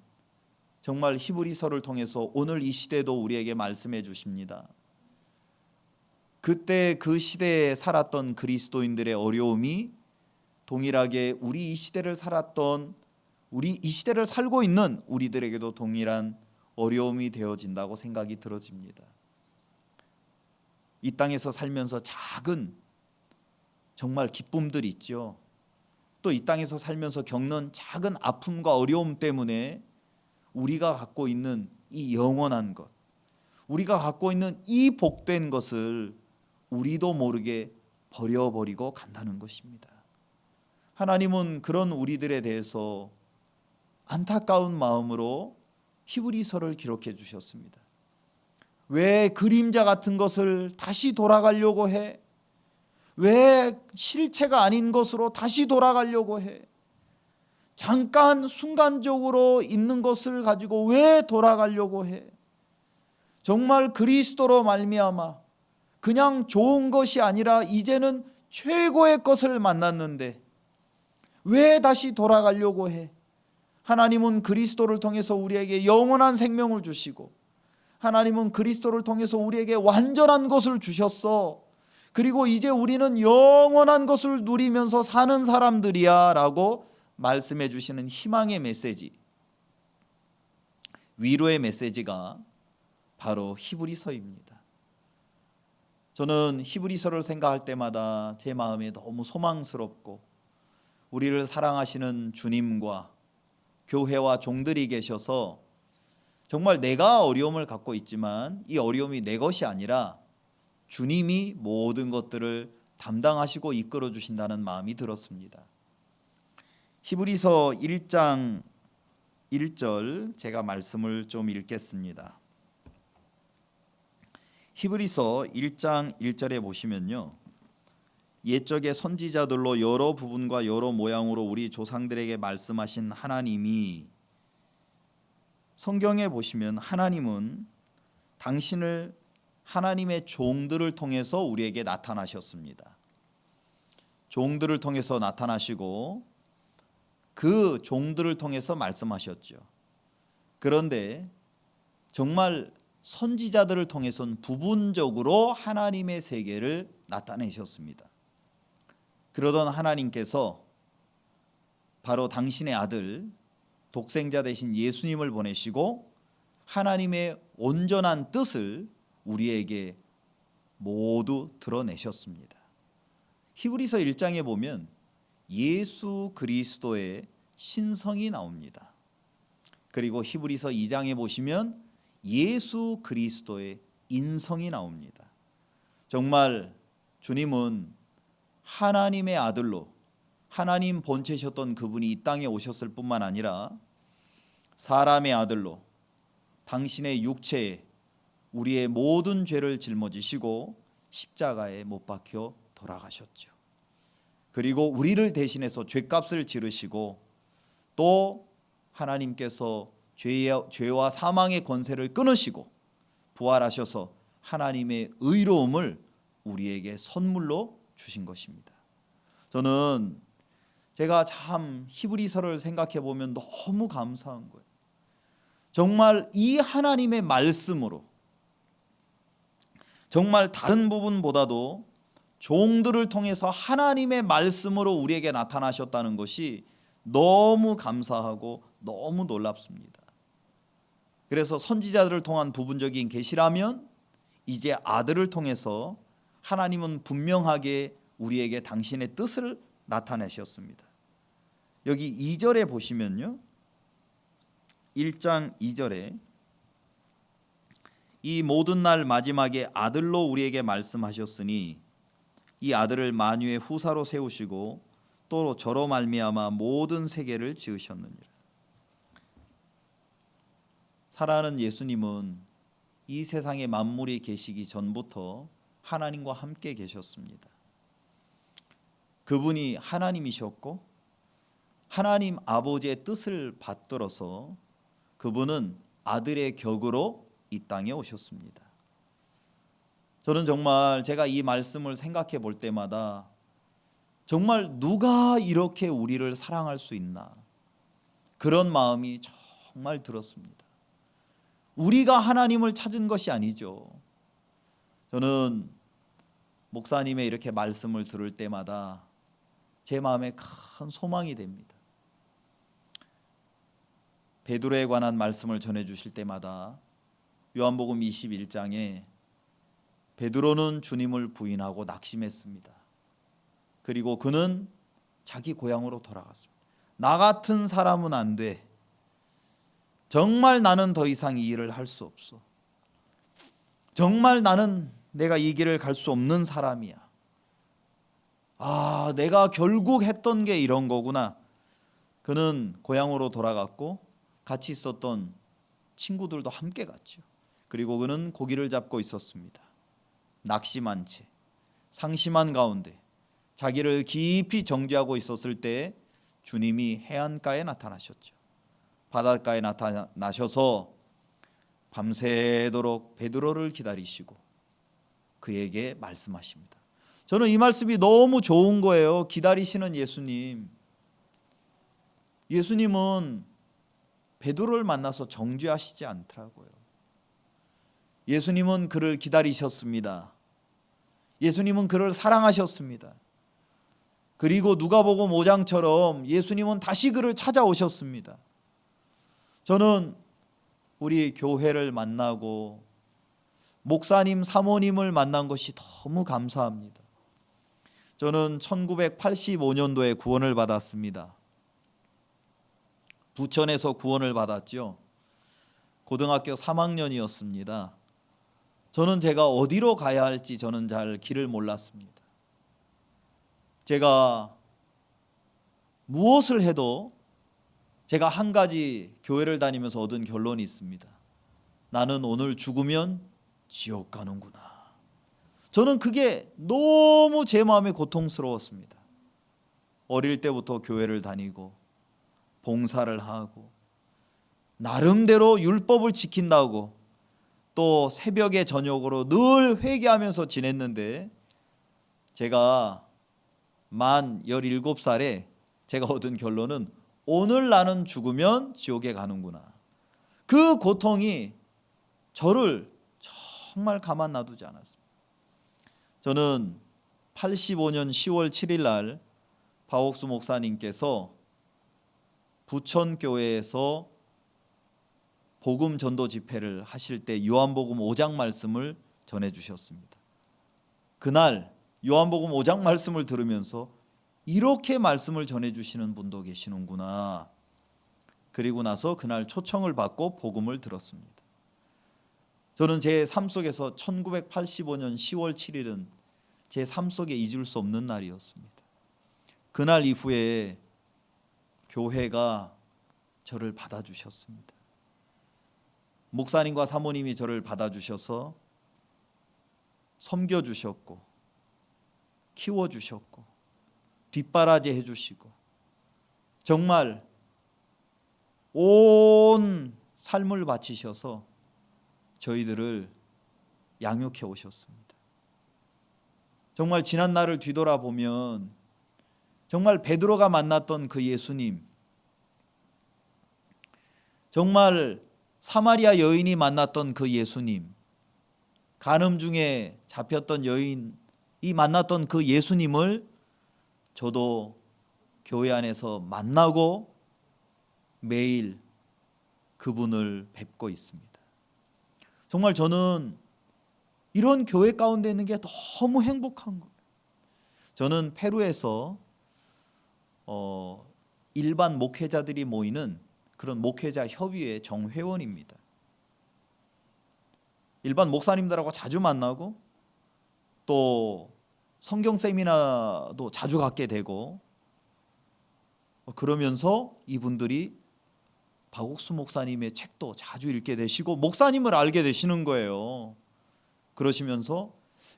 정말 히브리서를 통해서 오늘 이 시대도 우리에게 말씀해 주십니다. 그때 그 시대에 살았던 그리스도인들의 어려움이 동일하게 우리 이 시대를 살았던, 우리 이 시대를 살고 있는 우리들에게도 동일한 어려움이 되어진다고 생각이 들어집니다. 이 땅에서 살면서 작은 정말 기쁨들이 있죠. 또 이 땅에서 살면서 겪는 작은 아픔과 어려움 때문에 우리가 갖고 있는 이 영원한 것, 우리가 갖고 있는 이 복된 것을 우리도 모르게 버려버리고 간다는 것입니다. 하나님은 그런 우리들에 대해서 안타까운 마음으로 히브리서를 기록해 주셨습니다. 왜 그림자 같은 것을 다시 돌아가려고 해? 왜 실체가 아닌 것으로 다시 돌아가려고 해? 잠깐 순간적으로 있는 것을 가지고 왜 돌아가려고 해? 정말 그리스도로 말미암아 그냥 좋은 것이 아니라 이제는 최고의 것을 만났는데 왜 다시 돌아가려고 해? 하나님은 그리스도를 통해서 우리에게 영원한 생명을 주시고, 하나님은 그리스도를 통해서 우리에게 완전한 것을 주셨어. 그리고 이제 우리는 영원한 것을 누리면서 사는 사람들이야 라고 말씀해 주시는 희망의 메시지, 위로의 메시지가 바로 히브리서입니다. 저는 히브리서를 생각할 때마다 제 마음에 너무 소망스럽고, 우리를 사랑하시는 주님과 교회와 종들이 계셔서 정말 내가 어려움을 갖고 있지만 이 어려움이 내 것이 아니라 주님이 모든 것들을 담당하시고 이끌어 주신다는 마음이 들었습니다. 히브리서 1장 1절 제가 말씀을 좀 읽겠습니다. 히브리서 1장 1절에 보시면요, 옛적의 선지자들로 여러 부분과 여러 모양으로 우리 조상들에게 말씀하신 하나님이, 성경에 보시면 하나님은 당신을 하나님의 종들을 통해서 우리에게 나타나셨습니다. 종들을 통해서 나타나시고 그 종들을 통해서 말씀하셨죠. 그런데 정말 선지자들을 통해서는 부분적으로 하나님의 세계를 나타내셨습니다. 그러던 하나님께서 바로 당신의 아들 독생자 되신 예수님을 보내시고 하나님의 온전한 뜻을 우리에게 모두 드러내셨습니다. 히브리서 1장에 보면 예수 그리스도의 신성이 나옵니다. 그리고 히브리서 2장에 보시면 예수 그리스도의 인성이 나옵니다. 정말 주님은 하나님의 아들로, 하나님 본체셨던 그분이 이 땅에 오셨을 뿐만 아니라 사람의 아들로 당신의 육체에 우리의 모든 죄를 짊어지시고 십자가에 못 박혀 돌아가셨죠. 그리고 우리를 대신해서 죄값을 지르시고 또 하나님께서 죄와 사망의 권세를 끊으시고 부활하셔서 하나님의 의로움을 우리에게 선물로 주신 것입니다. 저는 제가 참 히브리서를 생각해 보면 너무 감사한 거예요. 정말 이 하나님의 말씀으로, 정말 다른 부분보다도 종들을 통해서 하나님의 말씀으로 우리에게 나타나셨다는 것이 너무 감사하고 너무 놀랍습니다. 그래서 선지자들을 통한 부분적인 계시라면 이제 아들을 통해서 하나님은 분명하게 우리에게 당신의 뜻을 나타내셨습니다. 여기 2절에 보시면요, 1장 2절에 이 모든 날 마지막에 아들로 우리에게 말씀하셨으니 이 아들을 만유의 후사로 세우시고 또 저로 말미암아 모든 세계를 지으셨느니라. 살아가는 예수님은 이 세상에 만물이 계시기 전부터 하나님과 함께 계셨습니다. 그분이 하나님이셨고 하나님 아버지의 뜻을 받들어서 그분은 아들의 격으로 이 땅에 오셨습니다. 저는 정말 제가 이 말씀을 생각해 볼 때마다 정말 누가 이렇게 우리를 사랑할 수 있나, 그런 마음이 정말 들었습니다. 우리가 하나님을 찾은 것이 아니죠. 저는 목사님의 이렇게 말씀을 들을 때마다 제 마음에 큰 소망이 됩니다. 베드로에 관한 말씀을 전해 주실 때마다 요한복음 21장에 베드로는 주님을 부인하고 낙심했습니다. 그리고 그는 자기 고향으로 돌아갔습니다. 나 같은 사람은 안 돼. 정말 나는 더 이상 이 일을 할 수 없어. 정말 나는 내가 이 길을 갈 수 없는 사람이야. 내가 결국 했던 게 이런 거구나. 그는 고향으로 돌아갔고 같이 있었던 친구들도 함께 갔죠. 그리고 그는 고기를 잡고 있었습니다. 낙심한 채, 상심한 가운데 자기를 깊이 정죄하고 있었을 때 주님이 해안가에 나타나셨죠. 바닷가에 나타나셔서 밤새도록 베드로를 기다리시고 그에게 말씀하십니다. 저는 이 말씀이 너무 좋은 거예요. 기다리시는 예수님. 예수님은 베드로를 만나서 정죄하시지 않더라고요. 예수님은 그를 기다리셨습니다. 예수님은 그를 사랑하셨습니다. 그리고 누가복음 5장처럼 예수님은 다시 그를 찾아오셨습니다. 저는 우리 교회를 만나고 목사님, 사모님을 만난 것이 너무 감사합니다. 저는 1985년도에 구원을 받았습니다. 부천에서 구원을 받았죠. 고등학교 3학년이었습니다. 저는 제가 어디로 가야 할지 저는 잘 길을 몰랐습니다. 제가 무엇을 해도 제가 한 가지 교회를 다니면서 얻은 결론이 있습니다. 나는 오늘 죽으면 지옥 가는구나. 저는 그게 너무 제 마음에 고통스러웠습니다. 어릴 때부터 교회를 다니고 봉사를 하고 나름대로 율법을 지킨다고 또 새벽에 저녁으로 늘 회개하면서 지냈는데 제가 만 17살에 제가 얻은 결론은 오늘 나는 죽으면 지옥에 가는구나. 그 고통이 저를 정말 가만 놔두지 않았습니다. 저는 85년 10월 7일 날 박옥수 목사님께서 부천교회에서 복음 전도 집회를 하실 때 요한복음 5장 말씀을 전해 주셨습니다. 그날 요한복음 5장 말씀을 들으면서 이렇게 말씀을 전해 주시는 분도 계시는구나. 그리고 나서 그날 초청을 받고 복음을 들었습니다. 저는 제 삶 속에서 1985년 10월 7일은 제 삶 속에 잊을 수 없는 날이었습니다. 그날 이후에 교회가 저를 받아주셨습니다. 목사님과 사모님이 저를 받아주셔서 섬겨주셨고 키워주셨고 뒷바라지 해주시고 정말 온 삶을 바치셔서 저희들을 양육해 오셨습니다. 정말 지난 날을 뒤돌아보면 정말 베드로가 만났던 그 예수님, 정말 사마리아 여인이 만났던 그 예수님, 간음 중에 잡혔던 여인이 만났던 그 예수님을 저도 교회 안에서 만나고 매일 그분을 뵙고 있습니다. 정말 저는 이런 교회 가운데 있는 게 너무 행복한 거예요. 저는 페루에서 일반 목회자들이 모이는 그런 목회자 협의회 정회원입니다. 일반 목사님들하고 자주 만나고 또 성경 세미나도 자주 갖게 되고 그러면서 이분들이 박옥수 목사님의 책도 자주 읽게 되시고 목사님을 알게 되시는 거예요. 그러시면서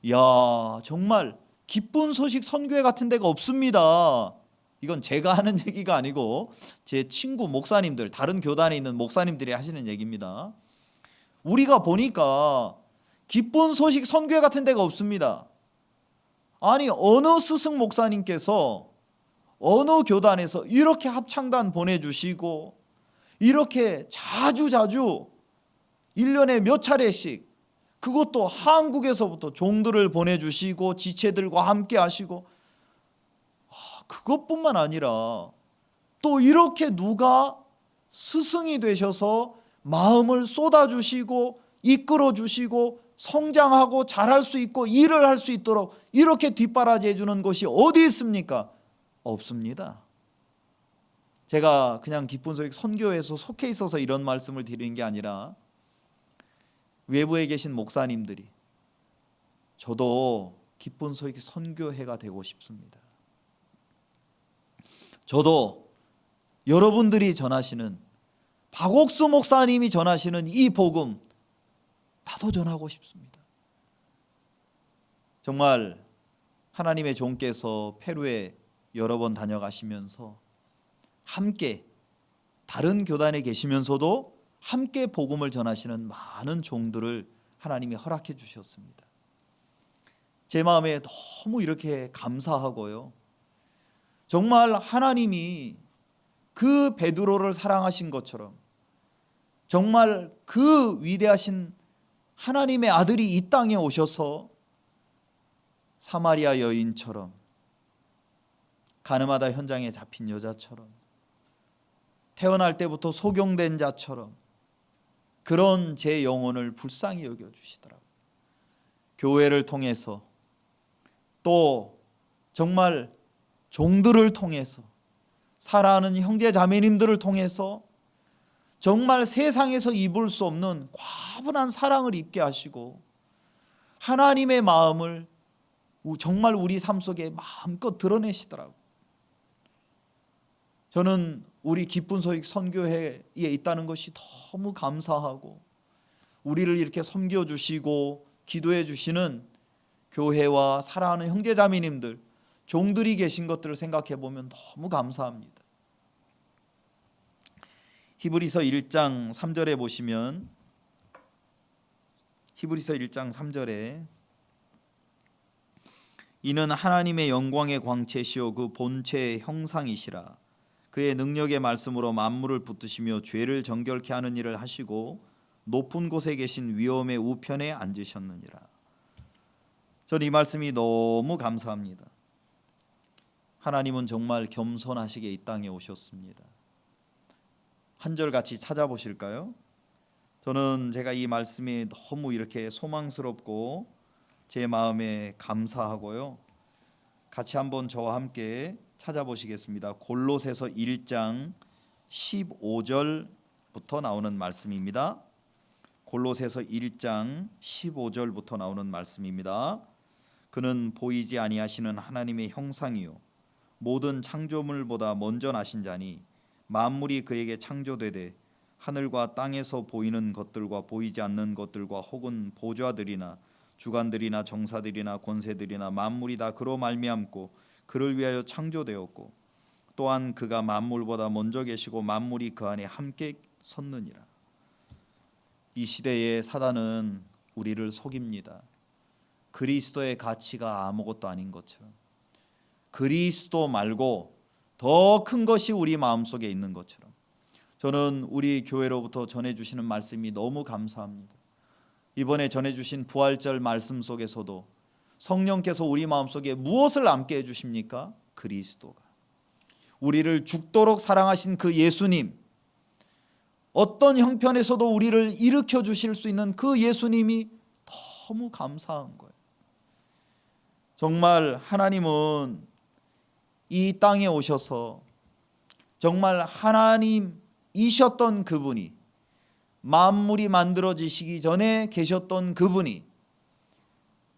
야 정말 기쁜 소식 선교회 같은 데가 없습니다. 이건 제가 하는 얘기가 아니고 제 친구 목사님들, 다른 교단에 있는 목사님들이 하시는 얘기입니다. 우리가 보니까 기쁜 소식 선교회 같은 데가 없습니다. 아니 어느 스승 목사님께서 어느 교단에서 이렇게 합창단 보내주시고 이렇게 자주 1년에 몇 차례씩, 그것도 한국에서부터 종들을 보내주시고 지체들과 함께 하시고, 그것뿐만 아니라 또 이렇게 누가 스승이 되셔서 마음을 쏟아주시고 이끌어주시고 성장하고 잘할 수 있고 일을 할 수 있도록 이렇게 뒷바라지 해주는 것이 어디 있습니까? 없습니다. 제가 그냥 기쁜 소식 선교에서 속해 있어서 이런 말씀을 드리는 게 아니라, 외부에 계신 목사님들이 저도 기쁜 소식 선교회가 되고 싶습니다. 저도 여러분들이 전하시는, 박옥수 목사님이 전하시는 이 복음 나도 전하고 싶습니다. 정말 하나님의 종께서 페루에 여러 번 다녀가시면서 함께 다른 교단에 계시면서도 함께 복음을 전하시는 많은 종들을 하나님이 허락해 주셨습니다. 제 마음에 너무 이렇게 감사하고요, 정말 하나님이 그 베드로를 사랑하신 것처럼 정말 그 위대하신 하나님의 아들이 이 땅에 오셔서 사마리아 여인처럼, 가늠하다 현장에 잡힌 여자처럼, 태어날 때부터 소경된 자처럼 그런 제 영혼을 불쌍히 여겨주시더라고요. 교회를 통해서, 또 정말 종들을 통해서, 사랑하는 형제 자매님들을 통해서 정말 세상에서 입을 수 없는 과분한 사랑을 입게 하시고, 하나님의 마음을 정말 우리 삶 속에 마음껏 드러내시더라고요. 저는 우리 기쁜 소식 선교회에 있다는 것이 너무 감사하고, 우리를 이렇게 섬겨주시고 기도해 주시는 교회와 사랑하는 형제자매님들, 종들이 계신 것들을 생각해 보면 너무 감사합니다. 히브리서 1장 3절에 보시면, 히브리서 1장 3절에 이는 하나님의 영광의 광채시요 그 본체의 형상이시라. 그의 능력의 말씀으로 만물을 붙드시며 죄를 정결케 하는 일을 하시고 높은 곳에 계신 위엄의 우편에 앉으셨느니라. 저는 이 말씀이 너무 감사합니다. 하나님은 정말 겸손하시게 이 땅에 오셨습니다. 한 절 같이 찾아보실까요? 저는 제가 이 말씀이 너무 이렇게 소망스럽고 제 마음에 감사하고요, 같이 한번 저와 함께 찾아보시겠습니다. 골로새서 1장 15절부터 나오는 말씀입니다. 골로새서 1장 15절부터 나오는 말씀입니다. 그는 보이지 아니하시는 하나님의 형상이요 모든 창조물보다 먼저 나신 자니 만물이 그에게 창조되되 하늘과 땅에서 보이는 것들과 보이지 않는 것들과 혹은 보좌들이나 주관들이나 정사들이나 권세들이나 만물이 다 그로 말미암고 그를 위하여 창조되었고 또한 그가 만물보다 먼저 계시고 만물이 그 안에 함께 섰느니라. 이 시대에 사단은 우리를 속입니다. 그리스도의 가치가 아무것도 아닌 것처럼, 그리스도 말고 더 큰 것이 우리 마음속에 있는 것처럼. 저는 우리 교회로부터 전해주시는 말씀이 너무 감사합니다. 이번에 전해주신 부활절 말씀 속에서도 성령께서 우리 마음속에 무엇을 남게 해주십니까? 그리스도가, 우리를 죽도록 사랑하신 그 예수님, 어떤 형편에서도 우리를 일으켜 주실 수 있는 그 예수님이 너무 감사한 거예요. 정말 하나님은 이 땅에 오셔서 정말 하나님이셨던 그분이, 만물이 만들어지시기 전에 계셨던 그분이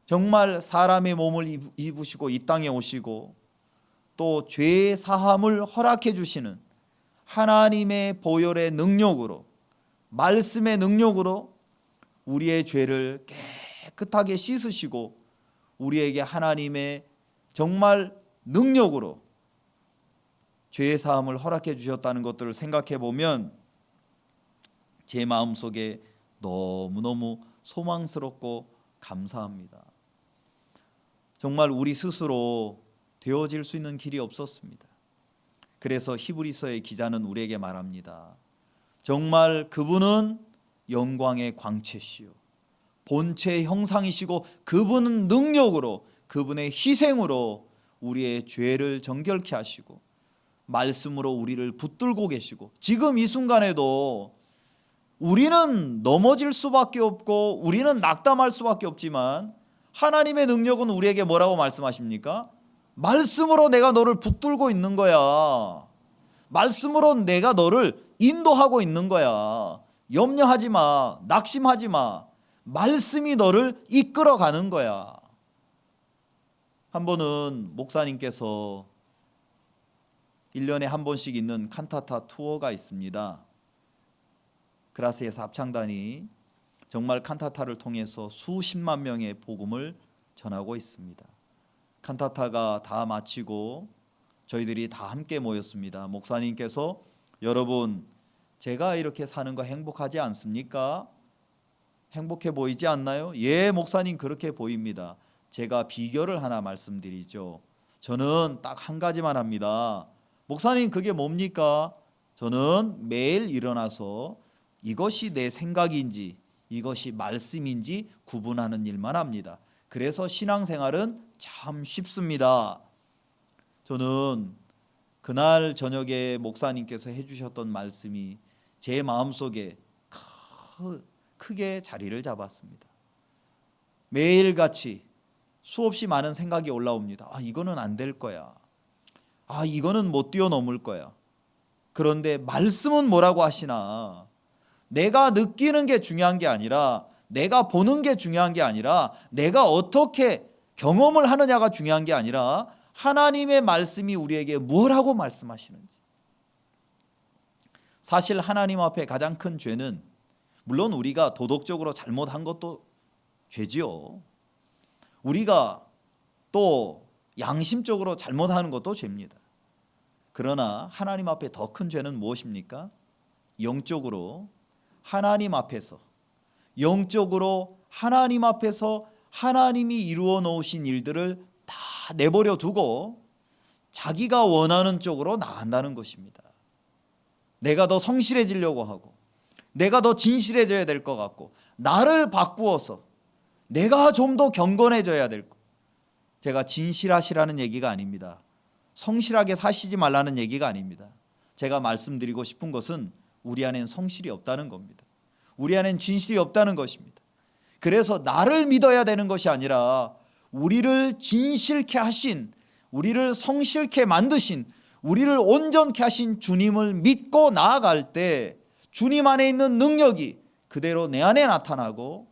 정말 사람의 몸을 입으시고 이 땅에 오시고 또 죄 사함을 허락해 주시는 하나님의 보혈의 능력으로, 말씀의 능력으로 우리의 죄를 깨끗하게 씻으시고 우리에게 하나님의 정말 능력으로 죄 사함을 허락해 주셨다는 것들을 생각해 보면 제 마음속에 너무너무 소망스럽고 감사합니다. 정말 우리 스스로 되어질 수 있는 길이 없었습니다. 그래서 히브리서의 기자는 우리에게 말합니다. 정말 그분은 영광의 광채시요 본체의 형상이시고 그분은 능력으로 그분의 희생으로 우리의 죄를 정결케 하시고 말씀으로 우리를 붙들고 계시고 지금 이 순간에도 우리는 넘어질 수밖에 없고 우리는 낙담할 수밖에 없지만 하나님의 능력은 우리에게 뭐라고 말씀하십니까? 말씀으로 내가 너를 붙들고 있는 거야. 말씀으로 내가 너를 인도하고 있는 거야. 염려하지 마. 낙심하지 마. 말씀이 너를 이끌어 가는 거야. 한 번은 목사님께서 1년에 한 번씩 있는 칸타타 투어가 있습니다. 그라스에서 합창단이 정말 칸타타를 통해서 수십만 명의 복음을 전하고 있습니다. 칸타타가 다 마치고 저희들이 다 함께 모였습니다. 목사님께서 여러분 제가 이렇게 사는 거 행복하지 않습니까? 행복해 보이지 않나요? 예, 목사님 그렇게 보입니다. 제가 비결을 하나 말씀드리죠. 저는 딱 한 가지만 합니다. 목사님 그게 뭡니까? 저는 매일 일어나서 이것이 내 생각인지 이것이 말씀인지 구분하는 일만 합니다. 그래서 신앙생활은 참 쉽습니다. 저는 그날 저녁에 목사님께서 해주셨던 말씀이 제 마음속에 크게 자리를 잡았습니다. 매일같이 수없이 많은 생각이 올라옵니다. 이거는 안 될 거야. 이거는 못 뛰어넘을 거야. 그런데 말씀은 뭐라고 하시나? 내가 느끼는 게 중요한 게 아니라 내가 보는 게 중요한 게 아니라 내가 어떻게 경험을 하느냐가 중요한 게 아니라 하나님의 말씀이 우리에게 뭐라고 말씀하시는지. 사실 하나님 앞에 가장 큰 죄는 물론 우리가 도덕적으로 잘못한 것도 죄지요. 우리가 또 양심적으로 잘못하는 것도 죄입니다. 그러나 하나님 앞에 더 큰 죄는 무엇입니까? 영적으로 하나님 앞에서 영적으로 하나님 앞에서 하나님이 이루어 놓으신 일들을 다 내버려 두고 자기가 원하는 쪽으로 나간다는 것입니다. 내가 더 성실해지려고 하고 내가 더 진실해져야 될 것 같고 나를 바꾸어서 내가 좀 더 경건해져야 될 것. 제가 진실하시라는 얘기가 아닙니다. 성실하게 사시지 말라는 얘기가 아닙니다. 제가 말씀드리고 싶은 것은 우리 안엔 성실이 없다는 겁니다. 우리 안엔 진실이 없다는 것입니다. 그래서 나를 믿어야 되는 것이 아니라 우리를 진실케 하신, 우리를 성실케 만드신, 우리를 온전케 하신 주님을 믿고 나아갈 때 주님 안에 있는 능력이 그대로 내 안에 나타나고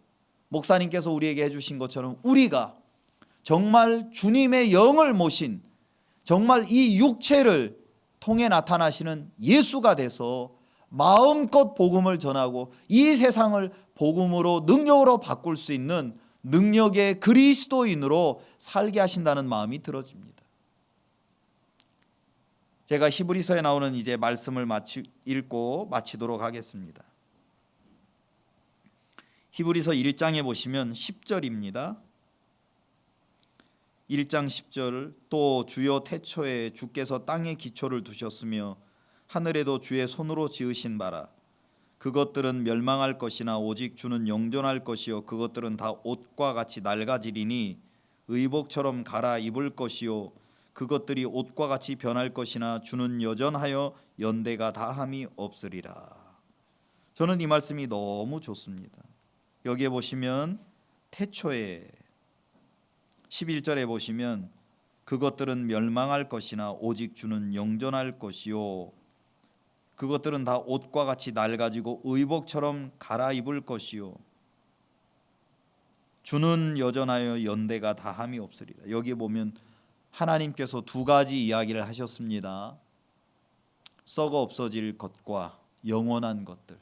목사님께서 우리에게 해주신 것처럼 우리가 정말 주님의 영을 모신 정말 이 육체를 통해 나타나시는 예수가 돼서 마음껏 복음을 전하고 이 세상을 복음으로 능력으로 바꿀 수 있는 능력의 그리스도인으로 살게 하신다는 마음이 들어집니다. 제가 히브리서에 나오는 이제 말씀을 읽고 마치도록 하겠습니다. 히브리서 1장에 보시면 10절입니다. 1장 10절 또 주여 태초에 주께서 땅에 기초를 두셨으며 하늘에도 주의 손으로 지으신 바라 그것들은 멸망할 것이나 오직 주는 영존할 것이요 그것들은 다 옷과 같이 낡아지리니 의복처럼 갈아입을 것이요 그것들이 옷과 같이 변할 것이나 주는 여전하여 연대가 다함이 없으리라. 저는 이 말씀이 너무 좋습니다. 여기에 보시면 태초에 11절에 보시면 그것들은 멸망할 것이나 오직 주는 영존할 것이요 그것들은 다 옷과 같이 낡아지고 의복처럼 갈아입을 것이요 주는 여전하여 연대가 다함이 없으리라. 여기 보면 하나님께서 두 가지 이야기를 하셨습니다. 썩어 없어질 것과 영원한 것들.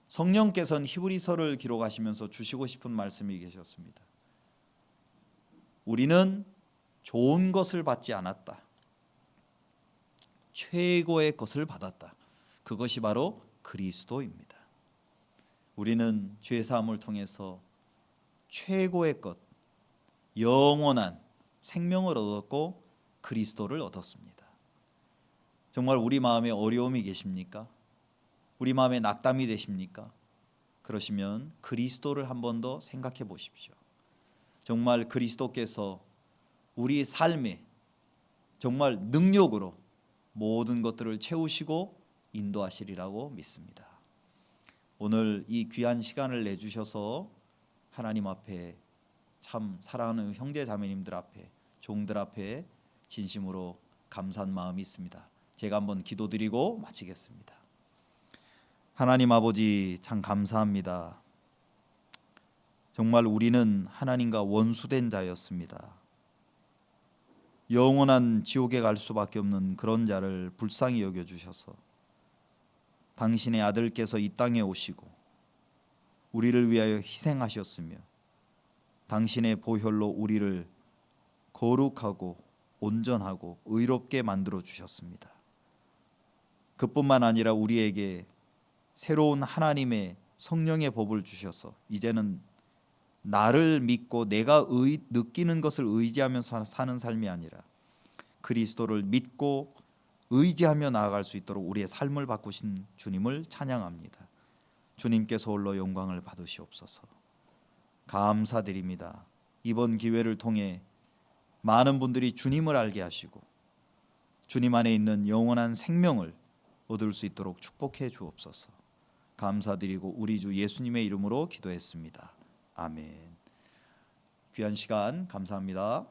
성령께서는 히브리서를 기록하시면서 주시고 싶은 말씀이 계셨습니다. 우리는 좋은 것을 받지 않았다. 최고의 것을 받았다. 그것이 바로 그리스도입니다. 우리는 죄사함을 통해서 최고의 것, 영원한 생명을 얻었고 그리스도를 얻었습니다. 정말 우리 마음에 어려움이 계십니까? 우리 마음에 낙담이 되십니까? 그러시면 그리스도를 한 번 더 생각해 보십시오. 정말 그리스도께서 우리 삶에 정말 능력으로 모든 것들을 채우시고 인도하시리라고 믿습니다. 오늘 이 귀한 시간을 내주셔서 하나님 앞에 참 사랑하는 형제 자매님들 앞에 종들 앞에 진심으로 감사한 마음이 있습니다. 제가 한번 기도드리고 마치겠습니다. 하나님 아버지 참 감사합니다. 정말 우리는 하나님과 원수된 자였습니다. 영원한 지옥에 갈 수밖에 없는 그런 자를 불쌍히 여겨주셔서 당신의 아들께서 이 땅에 오시고 우리를 위하여 희생하셨으며 당신의 보혈로 우리를 거룩하고 온전하고 의롭게 만들어 주셨습니다. 그뿐만 아니라 우리에게 새로운 하나님의 성령의 법을 주셔서 이제는 나를 믿고 내가 느끼는 것을 의지하면서 사는 삶이 아니라 그리스도를 믿고 의지하며 나아갈 수 있도록 우리의 삶을 바꾸신 주님을 찬양합니다. 주님께서 홀로 영광을 받으시옵소서. 감사드립니다. 이번 기회를 통해 많은 분들이 주님을 알게 하시고 주님 안에 있는 영원한 생명을 얻을 수 있도록 축복해 주옵소서. 감사드리고 우리 주 예수님의 이름으로 기도했습니다. 아멘. 귀한 시간 감사합니다.